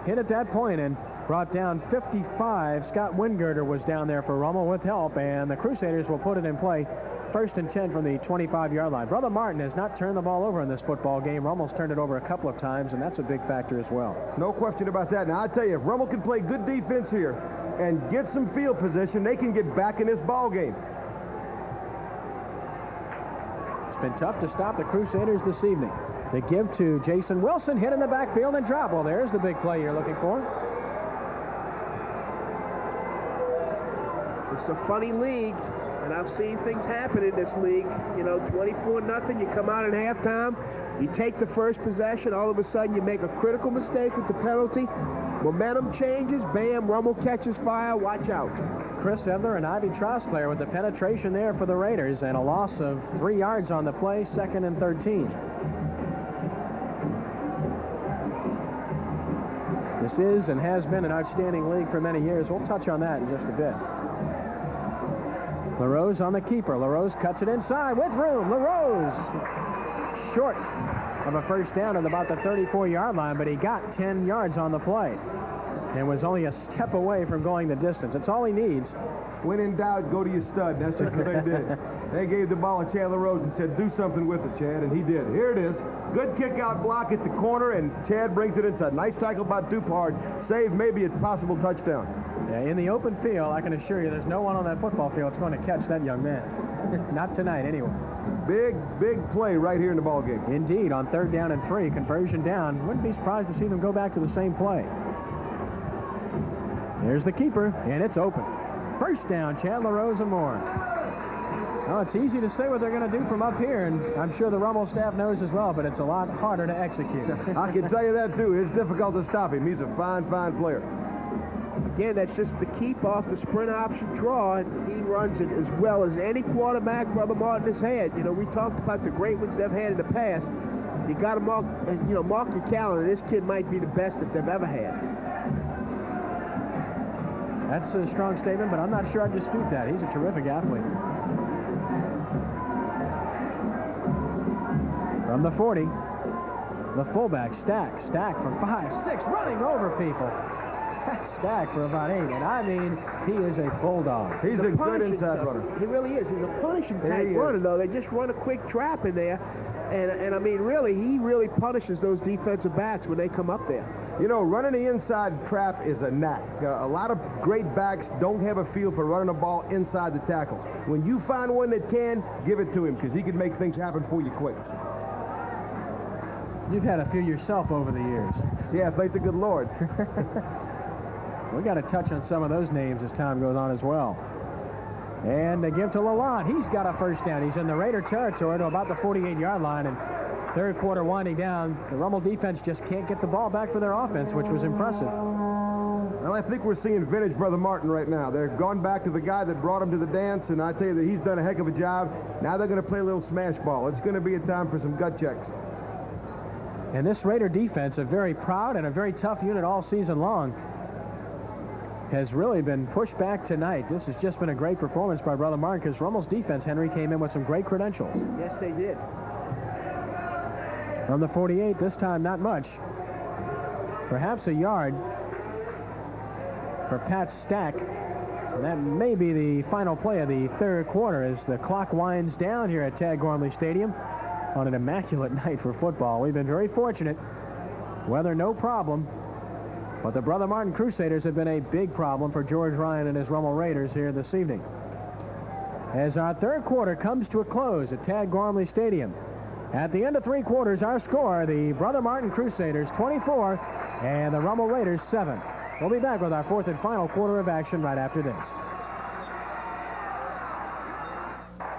hit at that point and brought down 55. Scott Wingirter was down there for Rummel with help, and the Crusaders will put it in play. 1st and 10 from the 25-yard line. Brother Martin has not turned the ball over in this football game. Rummel's turned it over a couple of times, and that's a big factor as well. No question about that. Now, I tell you, if Rummel can play good defense here and get some field position, they can get back in this ball game. It's been tough to stop the Crusaders this evening. They give to Jason Wilson, hit in the backfield and drop. Well, there's the big play you're looking for. It's a funny league. And I've seen things happen in this league. You know, 24-0, you come out at halftime, you take the first possession, all of a sudden you make a critical mistake with the penalty, momentum changes, bam, Rummel catches fire, watch out. Chris Edler and Ivy Trostler with the penetration there for the Raiders, and a loss of 3 yards on the play, 2nd and 13. This is and has been an outstanding league for many years. We'll touch on that in just a bit. LaRose on the keeper. LaRose cuts it inside with room. LaRose short of a first down at about the 34-yard line, but he got 10 yards on the play and was only a step away from going the distance. It's all he needs. When in doubt, go to your stud. That's just what they did. They gave the ball to Chad LaRose and said, do something with it, Chad, and he did. Here it is. Good kick-out block at the corner, and Chad brings it inside. Nice tackle by Dupard. Save maybe a possible touchdown. Yeah, in the open field, I can assure you there's no one on that football field that's going to catch that young man. Not tonight, anyway. Big play right here in the ball game. Indeed, on 3rd down and 3, conversion down. Wouldn't be surprised to see them go back to the same play. Here's the keeper, and it's open. First down, Chad LaRose and more. Oh, it's easy to say what they're going to do from up here, and I'm sure the Rummel staff knows as well, but it's a lot harder to execute. I can tell you that, too. It's difficult to stop him. He's a fine player. Again, that's just the keep off the sprint option draw, and he runs it as well as any quarterback Brother Martin has had. You know, we talked about the great ones they've had in the past. You got to mark your calendar. This kid might be the best that they've ever had. That's a strong statement, but I'm not sure I'd dispute that. He's a terrific athlete. From the 40, The fullback, Stack for 5, 6, running over people. Stack for about 8, and I mean, he is a bulldog. He's a good inside runner. He really is. He's a punishing type runner, though. They just run a quick trap in there, and I mean, really, he really punishes those defensive backs when they come up there. You know, running the inside trap is a knack. A lot of great backs don't have a feel for running the ball inside the tackles. When you find one that can, give it to him, because he can make things happen for you quick. You've had a few yourself over the years. Yeah, thank the good Lord. We got to touch on some of those names as time goes on as well. And they give to Lalonde. He's got a first down. He's in the Raider territory to about the 48-yard line, and third quarter winding down. The Rummel defense just can't get the ball back for their offense, which was impressive. Well, I think we're seeing vintage Brother Martin right now. They're gone back to the guy that brought him to the dance, and I tell you that he's done a heck of a job. Now they're going to play a little smash ball. It's going to be a time for some gut checks. And this Raider defense, a very proud and a very tough unit all season long, has really been pushed back tonight. This has just been a great performance by Brother Martin, because Rummel's defense, Henry, came in with some great credentials. Yes, they did. From the 48, this time not much. Perhaps a yard for Pat Stack. And that may be the final play of the third quarter as the clock winds down here at Tad Gormley Stadium on an immaculate night for football. We've been very fortunate. Weather no problem. But the Brother Martin Crusaders have been a big problem for George Ryan and his Rummel Raiders here this evening. As our third quarter comes to a close at Tad Gormley Stadium. At the end of three quarters, our score, the Brother Martin Crusaders 24 and the Rummel Raiders 7. We'll be back with our fourth and final quarter of action right after this.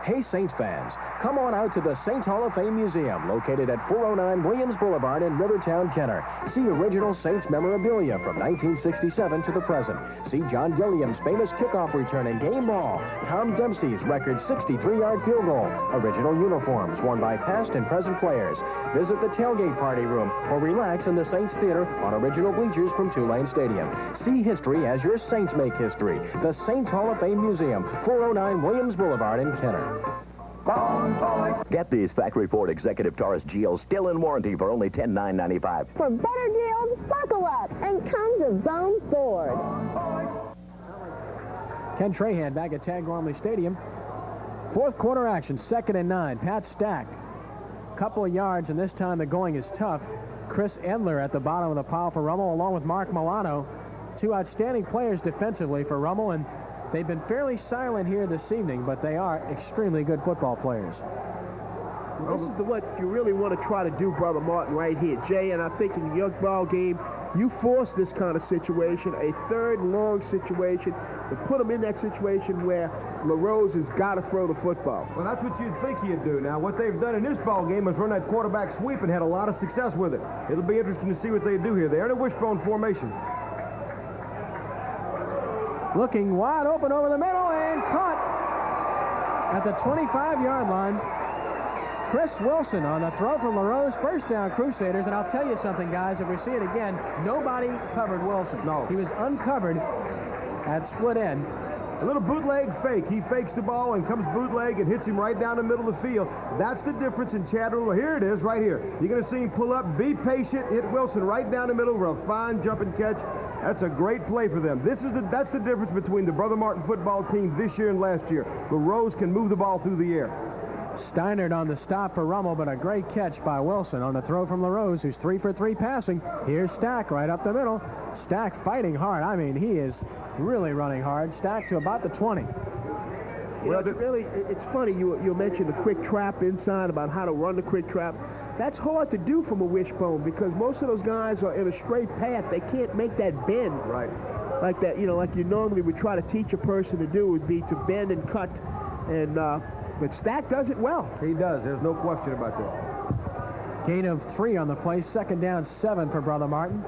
Hey, Saints fans, come on out to the Saints Hall of Fame Museum, located at 409 Williams Boulevard in Rivertown, Kenner. See original Saints memorabilia from 1967 to the present. See John Gilliam's famous kickoff return and game ball, Tom Dempsey's record 63-yard field goal, original uniforms worn by past and present players. Visit the tailgate party room or relax in the Saints Theater on original bleachers from Tulane Stadium. See history as your Saints make history. The Saints Hall of Fame Museum, 409 Williams Boulevard in Kenner. Get these factory Ford Executive Taurus GLs still in warranty for only $10,995. For better deals, buckle up and come to Bone Ford. Ken Trahan back at Tad Gormley Stadium. Fourth quarter action, 2nd and 9. Pat Stack, couple of yards, and this time the going is tough. Chris Endler at the bottom of the pile for Rummel, along with Mark Milano. Two outstanding players defensively for Rummel, and they've been fairly silent here this evening, but they are extremely good football players. This is what you really want to try to do, Brother Martin, right here. Jay, and I think in your ball game, you force this kind of situation, a third and long situation, to put them in that situation where LaRose has got to throw the football. Well, that's what you'd think he'd do. Now, what they've done in this ball game is run that quarterback sweep and had a lot of success with it. It'll be interesting to see what they do here. They're in a wishbone formation. Looking wide open over the middle and caught at the 25-yard line. Chris Wilson on the throw from LaRose. First down, Crusaders. And I'll tell you something, guys. If we see it again, nobody covered Wilson. No. He was uncovered at split end. A little bootleg fake. He fakes the ball and comes bootleg and hits him right down the middle of the field. That's the difference in Chad Rummel. Here it is, right here. You're going to see him pull up, be patient, hit Wilson right down the middle for a fine jumping catch. That's a great play for them. That's the difference between the Brother Martin football team this year and last year. LaRose can move the ball through the air. Steinert on the stop for Rummel, but a great catch by Wilson on the throw from LaRose, who's 3 for 3 passing. Here's Stack right up the middle. Stack fighting hard. I mean, he is really running hard. Stack to about the 20. Well, it's funny you mentioned the quick trap inside, about how to run the quick trap. That's hard to do from a wishbone because most of those guys are in a straight path. They can't make that bend. Right. Like that, like you normally would try to teach a person to do, would be to bend and cut. And but Stack does it well. He does. There's no question about that. Gain of 3 on the play. 2nd down, 7 for Brother Martin.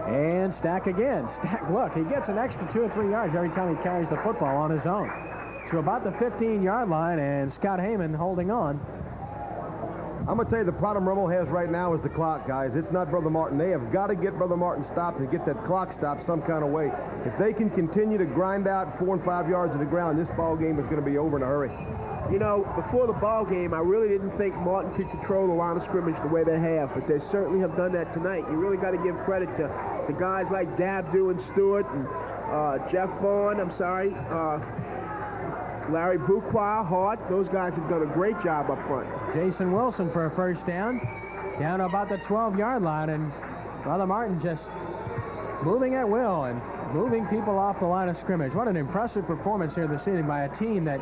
And Stack again. Stack, look, he gets an extra 2 or 3 yards every time he carries the football on his own. To about the 15-yard line, and Scott Heyman holding on. I'm going to tell you the problem Rummel has right now is the clock, guys. It's not Brother Martin. They have got to get Brother Martin stopped and get that clock stopped some kind of way. If they can continue to grind out 4 and 5 yards of the ground, this ball game is going to be over in a hurry. You know, before the ball game, I really didn't think Martin could control the line of scrimmage the way they have, but they certainly have done that tonight. You really got to give credit to guys like Dabdu and Stewart and Jeff Vaughn, Larry Buqua, Hart. Those guys have done a great job up front. Jason Wilson for a first down to about the 12-yard line, and Brother Martin just moving at will and moving people off the line of scrimmage. What an impressive performance here this evening by a team that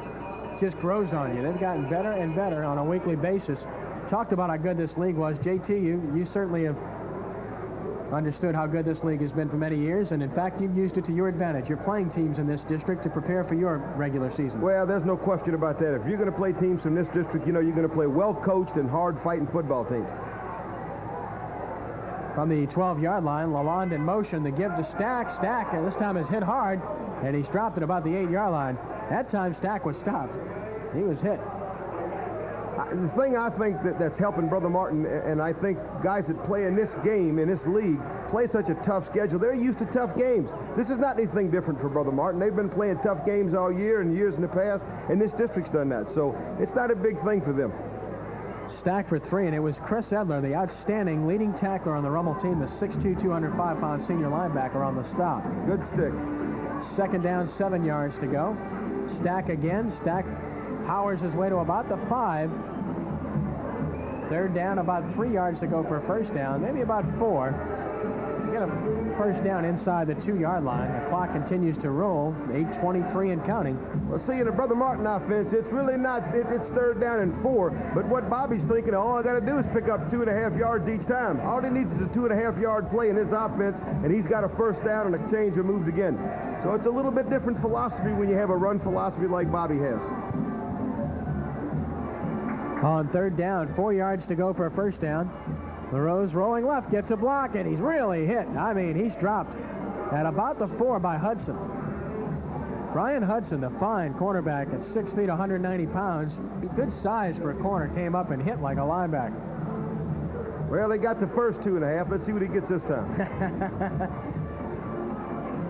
just grows on you. They've gotten better and better on a weekly basis. Talked about how good this league was. JT, you certainly have understood how good this league has been for many years, and in fact, you've used it to your advantage. You're playing teams in this district to prepare for your regular season. Well, there's no question about that. If you're going to play teams from this district, you know you're going to play well-coached and hard-fighting football teams. From the 12-yard line, Lalonde in motion. The give to Stack. Stack, and this time is hit hard, and he's dropped at about the 8-yard line. That time, Stack was stopped. He was hit. The thing I think that's helping Brother Martin, and I think guys that play in this game, in this league, play such a tough schedule. They're used to tough games. This is not anything different for Brother Martin. They've been playing tough games all year and years in the past, and this district's done that. So it's not a big thing for them. Stack for 3, and it was Chris Edler, the outstanding leading tackler on the Rummel team, the 6'2", 205-pound senior linebacker on the stop. Good stick. Second down, 7 yards to go. Stack again. Stack powers his way to about the 5. Third down, about 3 yards to go for a first down, maybe about 4. Get a first down inside the 2-yard line. The clock continues to roll, 8:23 and counting. Well, see, in the Brother Martin offense, it's really not, it's third down and 4, but what Bobby's thinking, all I got to do is pick up 2.5 yards each time. All he needs is a 2.5-yard play in his offense, and he's got a first down and a change of moves again. So it's a little bit different philosophy when you have a run philosophy like Bobby has. On third down, 4 yards to go for a first down. LaRose rolling left, gets a block, and he's really hit. I mean, he's dropped at about the 4 by Hudson. Brian Hudson, the fine cornerback at 6 feet, 190 pounds. Good size for a corner, came up and hit like a linebacker. Well, they got the first 2.5. Let's see what he gets this time.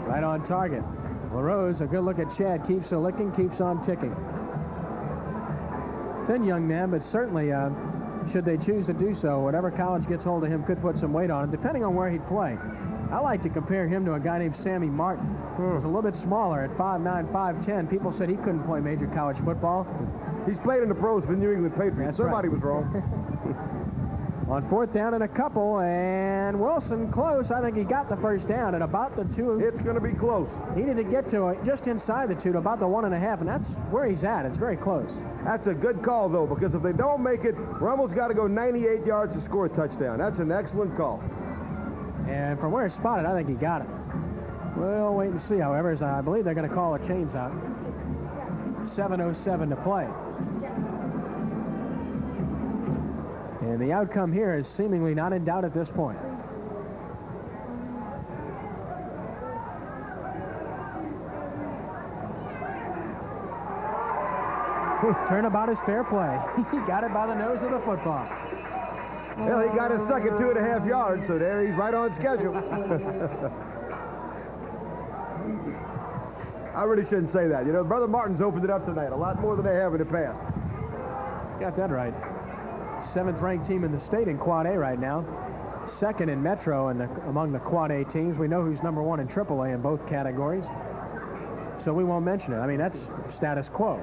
Right on target. LaRose, a good look at Chad, keeps a licking, keeps on ticking. Thin young man, but certainly, should they choose to do so, whatever college gets hold of him could put some weight on him, depending on where he'd play. I like to compare him to a guy named Sammy Martin, who was a little bit smaller at 5'9", 5'10". People said he couldn't play major college football. He's played in the pros for New England Patriots. That's Somebody right. was wrong. On fourth down and a couple, and Wilson close. I think he got the first down at about the 2. It's going to be close. He needed to get to it just inside the 2 to about the 1.5, and that's where he's at. It's very close. That's a good call, though, because if they don't make it, Rummel's got to go 98 yards to score a touchdown. That's an excellent call. And from where it's spotted, I think he got it. We'll wait and see, however, as I believe they're going to call a chains out. 7:07 to play. And the outcome here is seemingly not in doubt at this point. Turnabout is fair play. He got it by the nose of the football. Well, he got his second 2.5 yards, so there he's right on schedule. I really shouldn't say that. You know, Brother Martin's opened it up tonight a lot more than they have in the past. Got that right. 7th-ranked team in the state in Quad A right now. Second in Metro and among the Quad A teams. We know who's number 1 in AAA in both categories. So we won't mention it. I mean, that's status quo.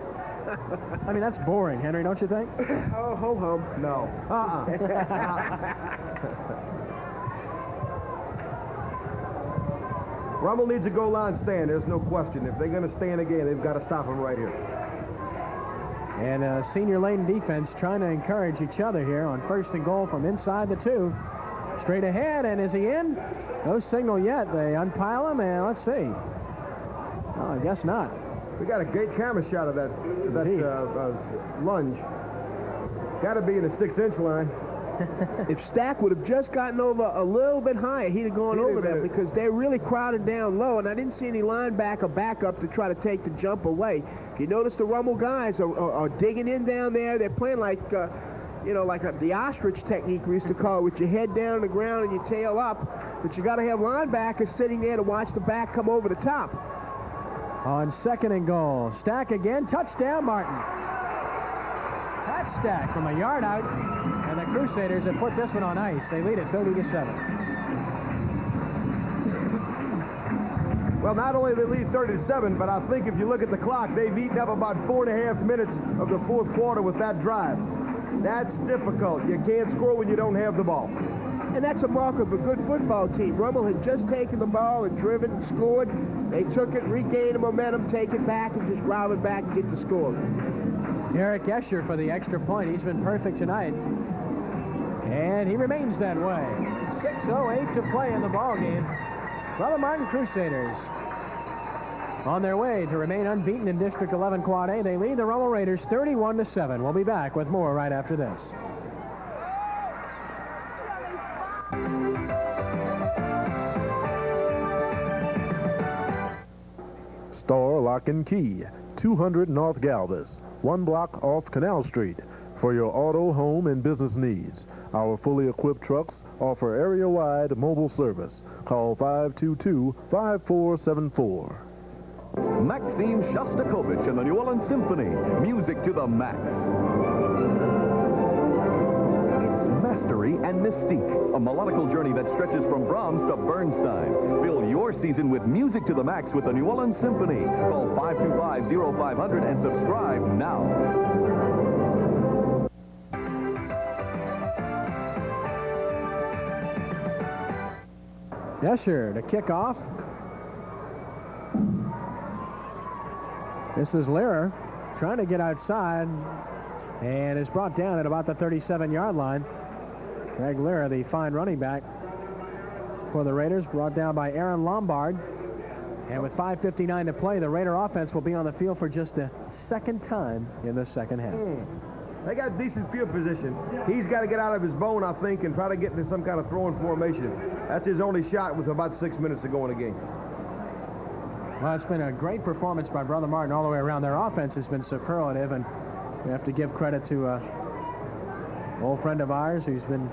I mean, that's boring, Henry, don't you think? Oh, ho-hum. No. Rummel needs a goal line stand. There's no question. If they're going to stand again, they've got to stop him right here. And Senior Layton defense trying to encourage each other here on 1st and goal from inside the 2. Straight ahead, and is he in? No signal yet. They unpile him, and let's see. Oh, I guess not. We got a great camera shot of that lunge. Got to be in the 6-inch line. If Stack would have just gotten over a little bit higher, he'd have gone over them because they're really crowded down low, and I didn't see any linebacker backup to try to take the jump away. You notice the Rummel guys are digging in down there. They're playing like, you know, like the ostrich technique we used to call it, with your head down on the ground and your tail up. But you got to have linebackers sitting there to watch the back come over the top. On 2nd and goal, Stack again, touchdown Martin. That's Stack from a yard out, and the Crusaders have put this one on ice. They lead it 30-7. Well, not only do they lead 30-7, but I think if you look at the clock, they've eaten up about 4.5 minutes of the fourth quarter with that drive. That's difficult. You can't score when you don't have the ball. And that's a mark of a good football team. Rummel had just taken the ball and driven and scored. They took it, regained the momentum, take it back, and just drive it back and get the score. Eric Escher for the extra point. He's been perfect tonight. And he remains that way. 6:08 to play in the ball game. Brother Martin Crusaders on their way to remain unbeaten in District 11 Quad A. They lead the Rummel Raiders 31-7. We'll be back with more right after this. Store Lock and Key, 200 North Galvez, 1 block off Canal Street, for your auto, home, and business needs. Our fully equipped trucks offer area-wide mobile service. Call 522-5474. Maxim Shostakovich and the New Orleans Symphony. Music to the max. It's mastery and mystique. A melodical journey that stretches from Brahms to Bernstein. Fill your season with music to the max with the New Orleans Symphony. Call 525-0500 and subscribe now. Escher to kick off. This is Lehrer trying to get outside and is brought down at about the 37-yard line. Greg Lehrer, the fine running back for the Raiders, brought down by Aaron Lombard. And with 5:59 to play, the Raider offense will be on the field for just the second time in the second half. They got decent field position. He's got to get out of his bone, I think, and try to get into some kind of throwing formation. That's his only shot with about 6 minutes to go in the game. Well, it's been a great performance by Brother Martin all the way around. Their offense has been superlative, and we have to give credit to an old friend of ours who's been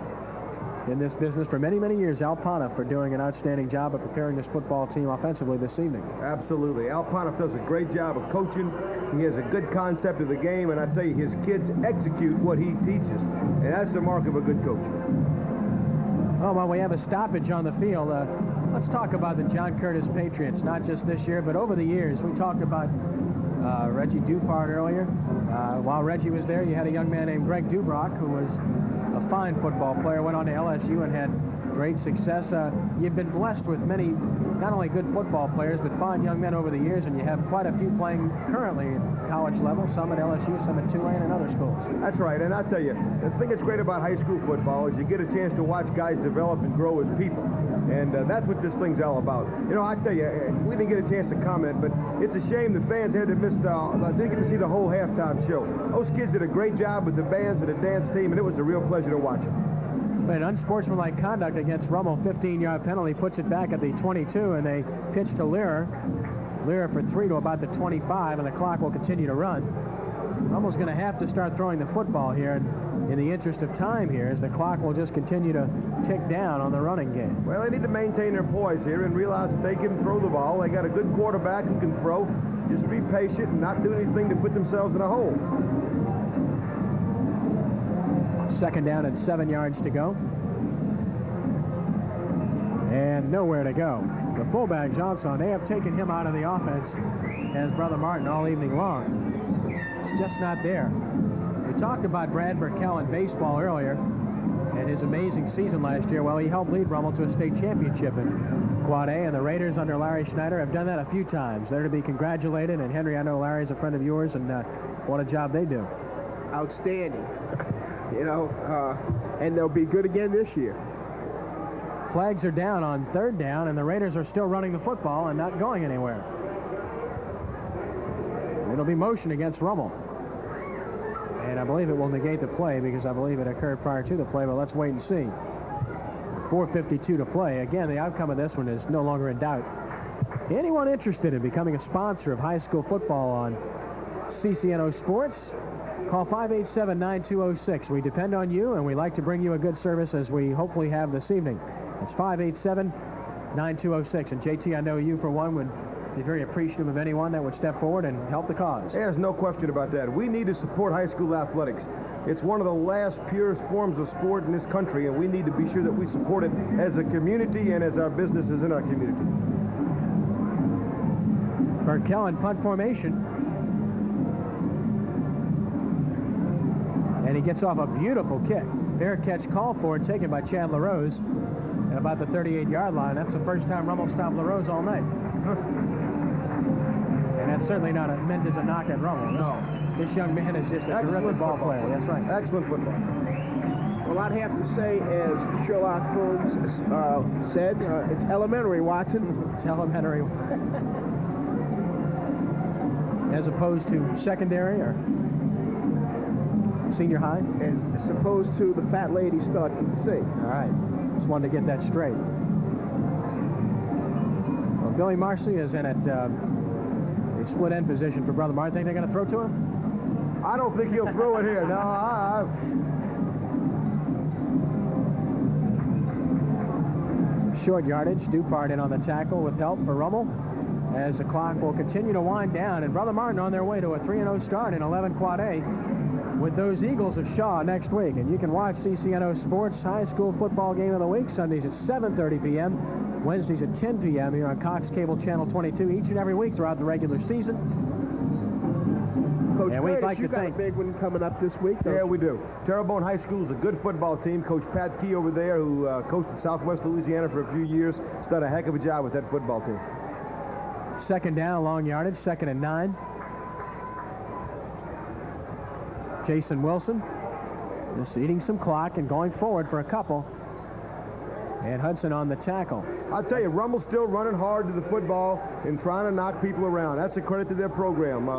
in this business for many, many years, Al Poniff, for doing an outstanding job of preparing this football team offensively this evening. Absolutely. Al Poniff does a great job of coaching. He has a good concept of the game, and I tell you, his kids execute what he teaches, and that's the mark of a good coach. Oh, well, we have a stoppage on the field. Let's talk about the John Curtis Patriots, not just this year, but over the years. We talked about Reggie Dupart earlier. While Reggie was there, you had a young man named Greg Dubrock, who was a fine football player, went on to LSU and had great success. You've been blessed with many, not only good football players, but fine young men over the years, and you have quite a few playing currently at college level, some at LSU, some at Tulane and other schools. That's right, and I tell you, the thing that's great about high school football is you get a chance to watch guys develop and grow as people, and that's what this thing's all about. You know, I tell you, we didn't get a chance to comment, but it's a shame the fans had to miss didn't get to see the whole halftime show. Those kids did a great job with the bands and the dance team, and it was a real pleasure to watch them. But unsportsmanlike conduct against Rummel, 15-yard penalty, puts it back at the 22, and they pitch to Lehrer. Lehrer for 3 to about the 25, and the clock will continue to run. Rummel's going to have to start throwing the football here in the interest of time here, as the clock will just continue to tick down on the running game. Well, they need to maintain their poise here and realize that they can throw the ball. They got a good quarterback who can throw. Just be patient and not do anything to put themselves in a hole. Second down and 7 yards to go. And nowhere to go. The fullback, Johnson, they have taken him out of the offense as Brother Martin all evening long. It's just not there. We talked about Brad Burkell in baseball earlier and his amazing season last year. Well, he helped lead Rummel to a state championship in Quad A, and the Raiders under Larry Schneider have done that a few times. They're to be congratulated, and Henry, I know Larry's a friend of yours, and what a job they do. Outstanding. You know, and they'll be good again this year. Flags are down on third down, and the Raiders are still running the football and not going anywhere. It'll be motion against Rummel. And I believe it will negate the play because I believe it occurred prior to the play, but let's wait and see. 4:52 to play. Again, the outcome of this one is no longer in doubt. Anyone interested in becoming a sponsor of high school football on CCNO Sports. Call 587-9206. We depend on you, and we like to bring you a good service as we hopefully have this evening. It's 587-9206. And JT, I know you, for one, would be very appreciative of anyone that would step forward and help the cause. There's no question about that. We need to support high school athletics. It's one of the last purest forms of sport in this country, and we need to be sure that we support it as a community and as our businesses in our community. Burkell in punt formation. And he gets off a beautiful kick. Fair catch called for, taken by Chad LaRose at about the 38-yard line. That's the first time Rummel stopped LaRose all night. And that's certainly not meant as a knock at Rummel. No. This young man is just a terrific ball player. That's right. Excellent football. Well, I'd have to say, as Sherlock Holmes said, it's elementary, Watson. It's elementary. As opposed to secondary or senior high? As opposed to the fat lady starting to sing. All right. Just wanted to get that straight. Well, Billy Marcy is in at a split end position for Brother Martin. Think they're going to throw to him? I don't think he'll throw it here. No, Short yardage. Dupart in on the tackle with help for Rummel, as the clock will continue to wind down. And Brother Martin on their way to a 3-0 start in 11 Quad A with those Eagles of Shaw next week. And you can watch CCNO Sports High School Football Game of the Week Sundays at 7:30 p.m., Wednesdays at 10 p.m. here on Cox Cable Channel 22 each and every week throughout the regular season. Coach, and we'd like to thank. A big one coming up this week. Yeah, we do. Terrebonne High School is a good football team. Coach Pat Key over there, who coached at Southwest Louisiana for a few years, has done a heck of a job with that football team. Second down, long yardage, 2nd and 9. Jason Wilson just eating some clock and going forward for a couple. And Hudson on the tackle. I'll tell you, Rummel's still running hard to the football and trying to knock people around. That's a credit to their program.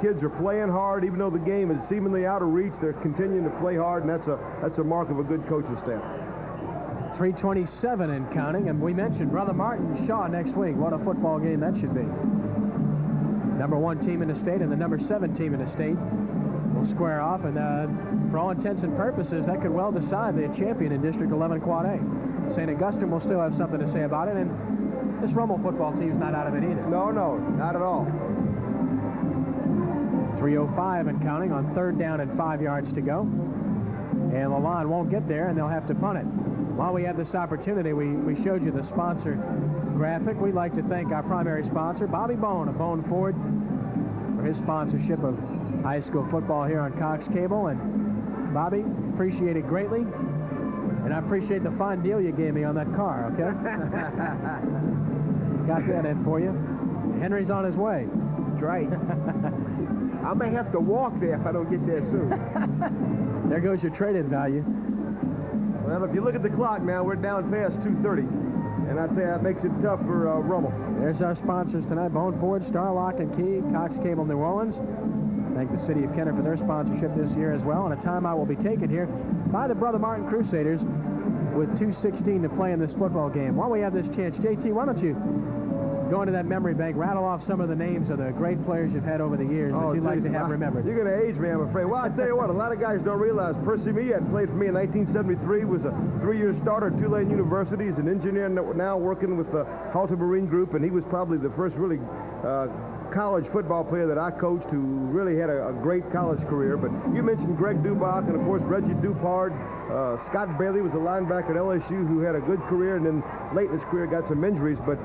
Kids are playing hard, even though the game is seemingly out of reach. They're continuing to play hard, and that's a mark of a good coaching staff. 3:27 and counting, and we mentioned Brother Martin Shaw next week. What a football game that should be. Number 1 team in the state and the number 7 team in the state will square off, and for all intents and purposes, that could well decide the champion in District 11 Quad A. St. Augustine will still have something to say about it, and this Rummel football team's not out of it either. No, not at all. 3:05 and counting on 3rd down and 5 yards to go. And Lalonde won't get there, and they'll have to punt it. While we have this opportunity, we showed you the sponsor graphic. We'd like to thank our primary sponsor, Bobby Bone of Bone Ford, for his sponsorship of high school football here on Cox Cable. And Bobby, appreciate it greatly. And I appreciate the fine deal you gave me on that car, okay? Got that in for you. Henry's on his way. That's right. I may have to walk there if I don't get there soon. There goes your trade-in value. Well, if you look at the clock now, we're down past 2:30. And I'd say that makes it tough for Rummel. There's our sponsors tonight, Bone Ford, Starlock and Key, Cox Cable New Orleans. Thank the City of Kenner for their sponsorship this year as well. And a timeout will be taken here by the Brother Martin Crusaders with 2:16 to play in this football game. While we have this chance, JT, why don't you go into that memory bank, rattle off some of the names of the great players you've had over the years that you'd like to have remembered. You're going to age me, I'm afraid. Well, I tell you what, a lot of guys don't realize Percy Meehan played for me in 1973, was a 3-year starter at Tulane University. He's an engineer now working with the Halter Marine Group, and he was probably the first really college football player that I coached who really had a great college career. But you mentioned Greg Dubach and, of course, Reggie Dupart. Scott Bailey was a linebacker at LSU who had a good career, and then late in his career got some injuries. But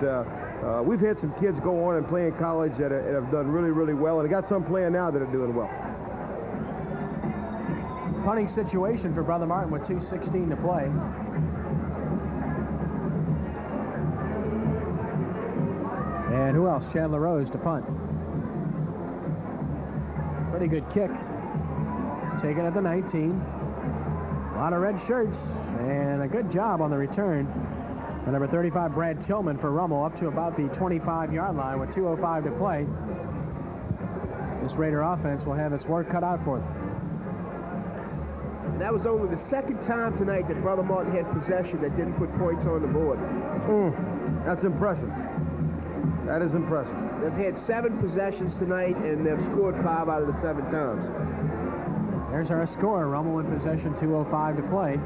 we've had some kids go on and play in college that have done really, really well, and I got some playing now that are doing well. Punting situation for Brother Martin with 2:16 to play. And who else? Chandler Rose to punt. Pretty good kick. Taken at the 19. A lot of red shirts, and a good job on the return. And number 35, Brad Tillman for Rummel, up to about the 25-yard line with 2:05 to play. This Raider offense will have its work cut out for them. And that was only the second time tonight that Brother Martin had possession that didn't put points on the board. That's impressive. That is impressive. They've had 7 possessions tonight, and they've scored 5 out of the 7 times. There's our score. Rummel in possession, 2:05 to play.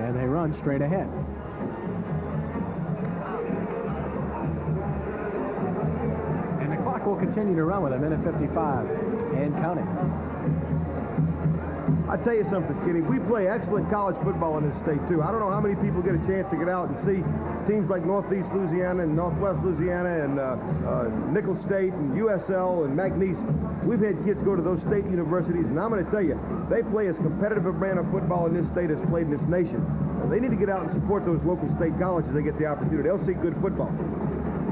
And they run straight ahead. And the clock will continue to run with 1:55 and counting. I tell you something, Kenny, we play excellent college football in this state, too. I don't know how many people get a chance to get out and see teams like Northeast Louisiana and Northwest Louisiana and Nicholls State and USL and McNeese. We've had kids go to those state universities, and I'm going to tell you, they play as competitive a brand of football in this state as played in this nation. They need to get out and support those local state colleges. They get the opportunity. They'll see good football.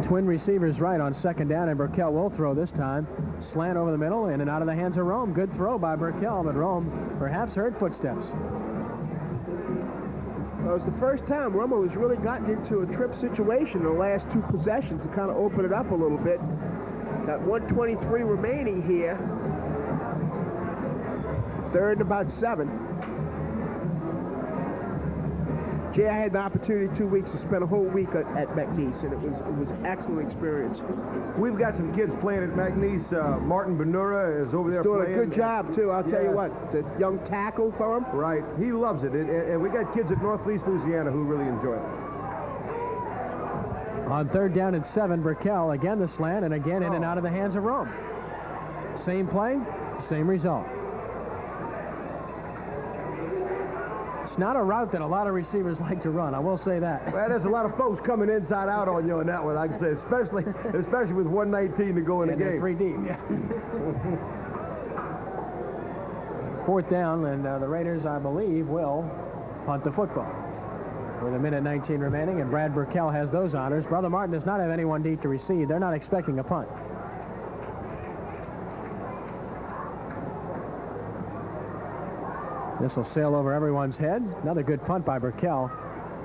Twin receivers right on second down, and Burkell will throw this time. Slant over the middle, in and out of the hands of Rome. Good throw by Burkell, but Rome perhaps heard footsteps. Well, it was the first time Rummel has really gotten into a trip situation in the last 2 possessions to kind of open it up a little bit. Got 1:23 remaining here. 3rd and about 7. Jay, I had the opportunity 2 weeks to spend a whole week at McNeese, and it was an excellent experience. We've got some kids playing at McNeese. Martin Benura is over there doing playing. A good job, too. I'll tell you what, the young tackle for him. Right. He loves it. And we got kids at Northeast Louisiana who really enjoy it. On 3rd down and 7, Burkell, again the slant, and again in and out of the hands of Rome. Same play, same result. It's not a route that a lot of receivers like to run, I will say that. Well, there's a lot of folks coming inside out on you on that one, I can say, especially with 119 to go in the game. 3 deep, yeah. 4th down, and the Raiders, I believe, will punt the football. With 1:19 remaining, and Brad Burkell has those honors. Brother Martin does not have anyone deep to receive. They're not expecting a punt. This will sail over everyone's head. Another good punt by Burkell.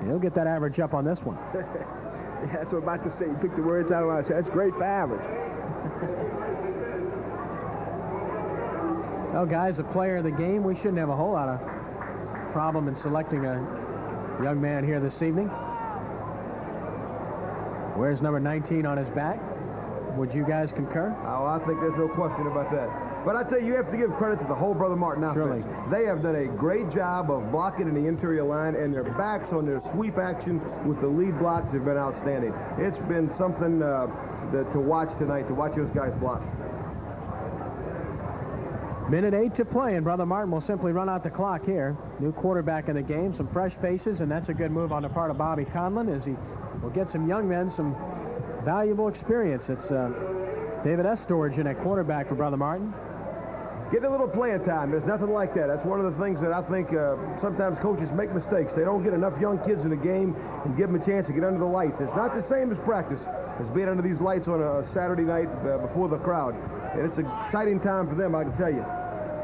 He'll get that average up on this one. Yeah, that's what I'm about to say. You took the words out of my mouth. That's great for average. Well, guys, a player of the game, we shouldn't have a whole lot of problem in selecting a young man here this evening. Wears number 19 on his back. Would you guys concur? Oh, I think there's no question about that. But I tell you have to give credit to the whole Brother Martin outfit. Surely. They have done a great job of blocking in the interior line, and their backs on their sweep action with the lead blocks have been outstanding. It's been something to watch tonight, to watch those guys block. 1:08 to play, and Brother Martin will simply run out the clock here. New quarterback in the game, some fresh faces, and that's a good move on the part of Bobby Conlon as he will get some young men some valuable experience. It's David Estorage at quarterback for Brother Martin. Getting a little playing time. There's nothing like that. That's one of the things that I think sometimes coaches make mistakes. They don't get enough young kids in the game and give them a chance to get under the lights. It's not the same as practice as being under these lights on a Saturday night before the crowd. And it's an exciting time for them, I can tell you.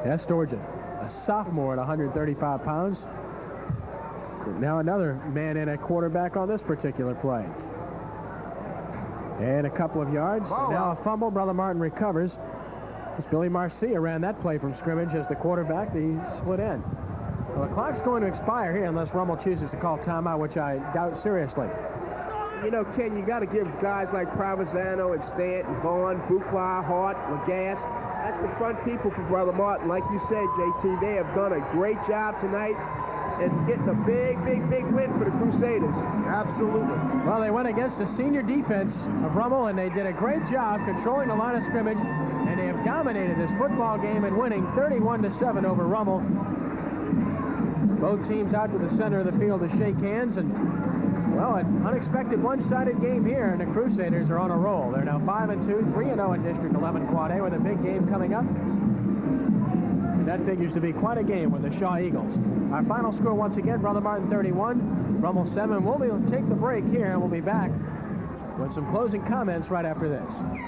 Estorage, a sophomore at 135 pounds. Now another man in at quarterback on this particular play. And a couple of yards. Oh, now a fumble. Brother Martin recovers. It's Billy Marcia ran that play from scrimmage as the quarterback. The split end. Well, the clock's going to expire here unless Rummel chooses to call timeout, which I doubt seriously. You know, Ken, you got to give guys like Provenzano and Stanton, Vaughn, Bouclair, Hart, Lagasse. That's the front people for Brother Martin. Like you said, JT, they have done a great job tonight and getting a big win for the Crusaders. Absolutely. Well, they went against the senior defense of Rummel, and they did a great job controlling the line of scrimmage, and they have dominated this football game and winning 31-7 over Rummel. Both teams out to the center of the field to shake hands, and well, an unexpected one-sided game here, and the Crusaders are on a roll. They're now 5-2, 3-0 in District 11 Quad A with a big game coming up. And that figures to be quite a game with the Shaw Eagles. Our final score once again, Brother Martin 31, Rummel 7. We'll take the break here, and we'll be back with some closing comments right after this.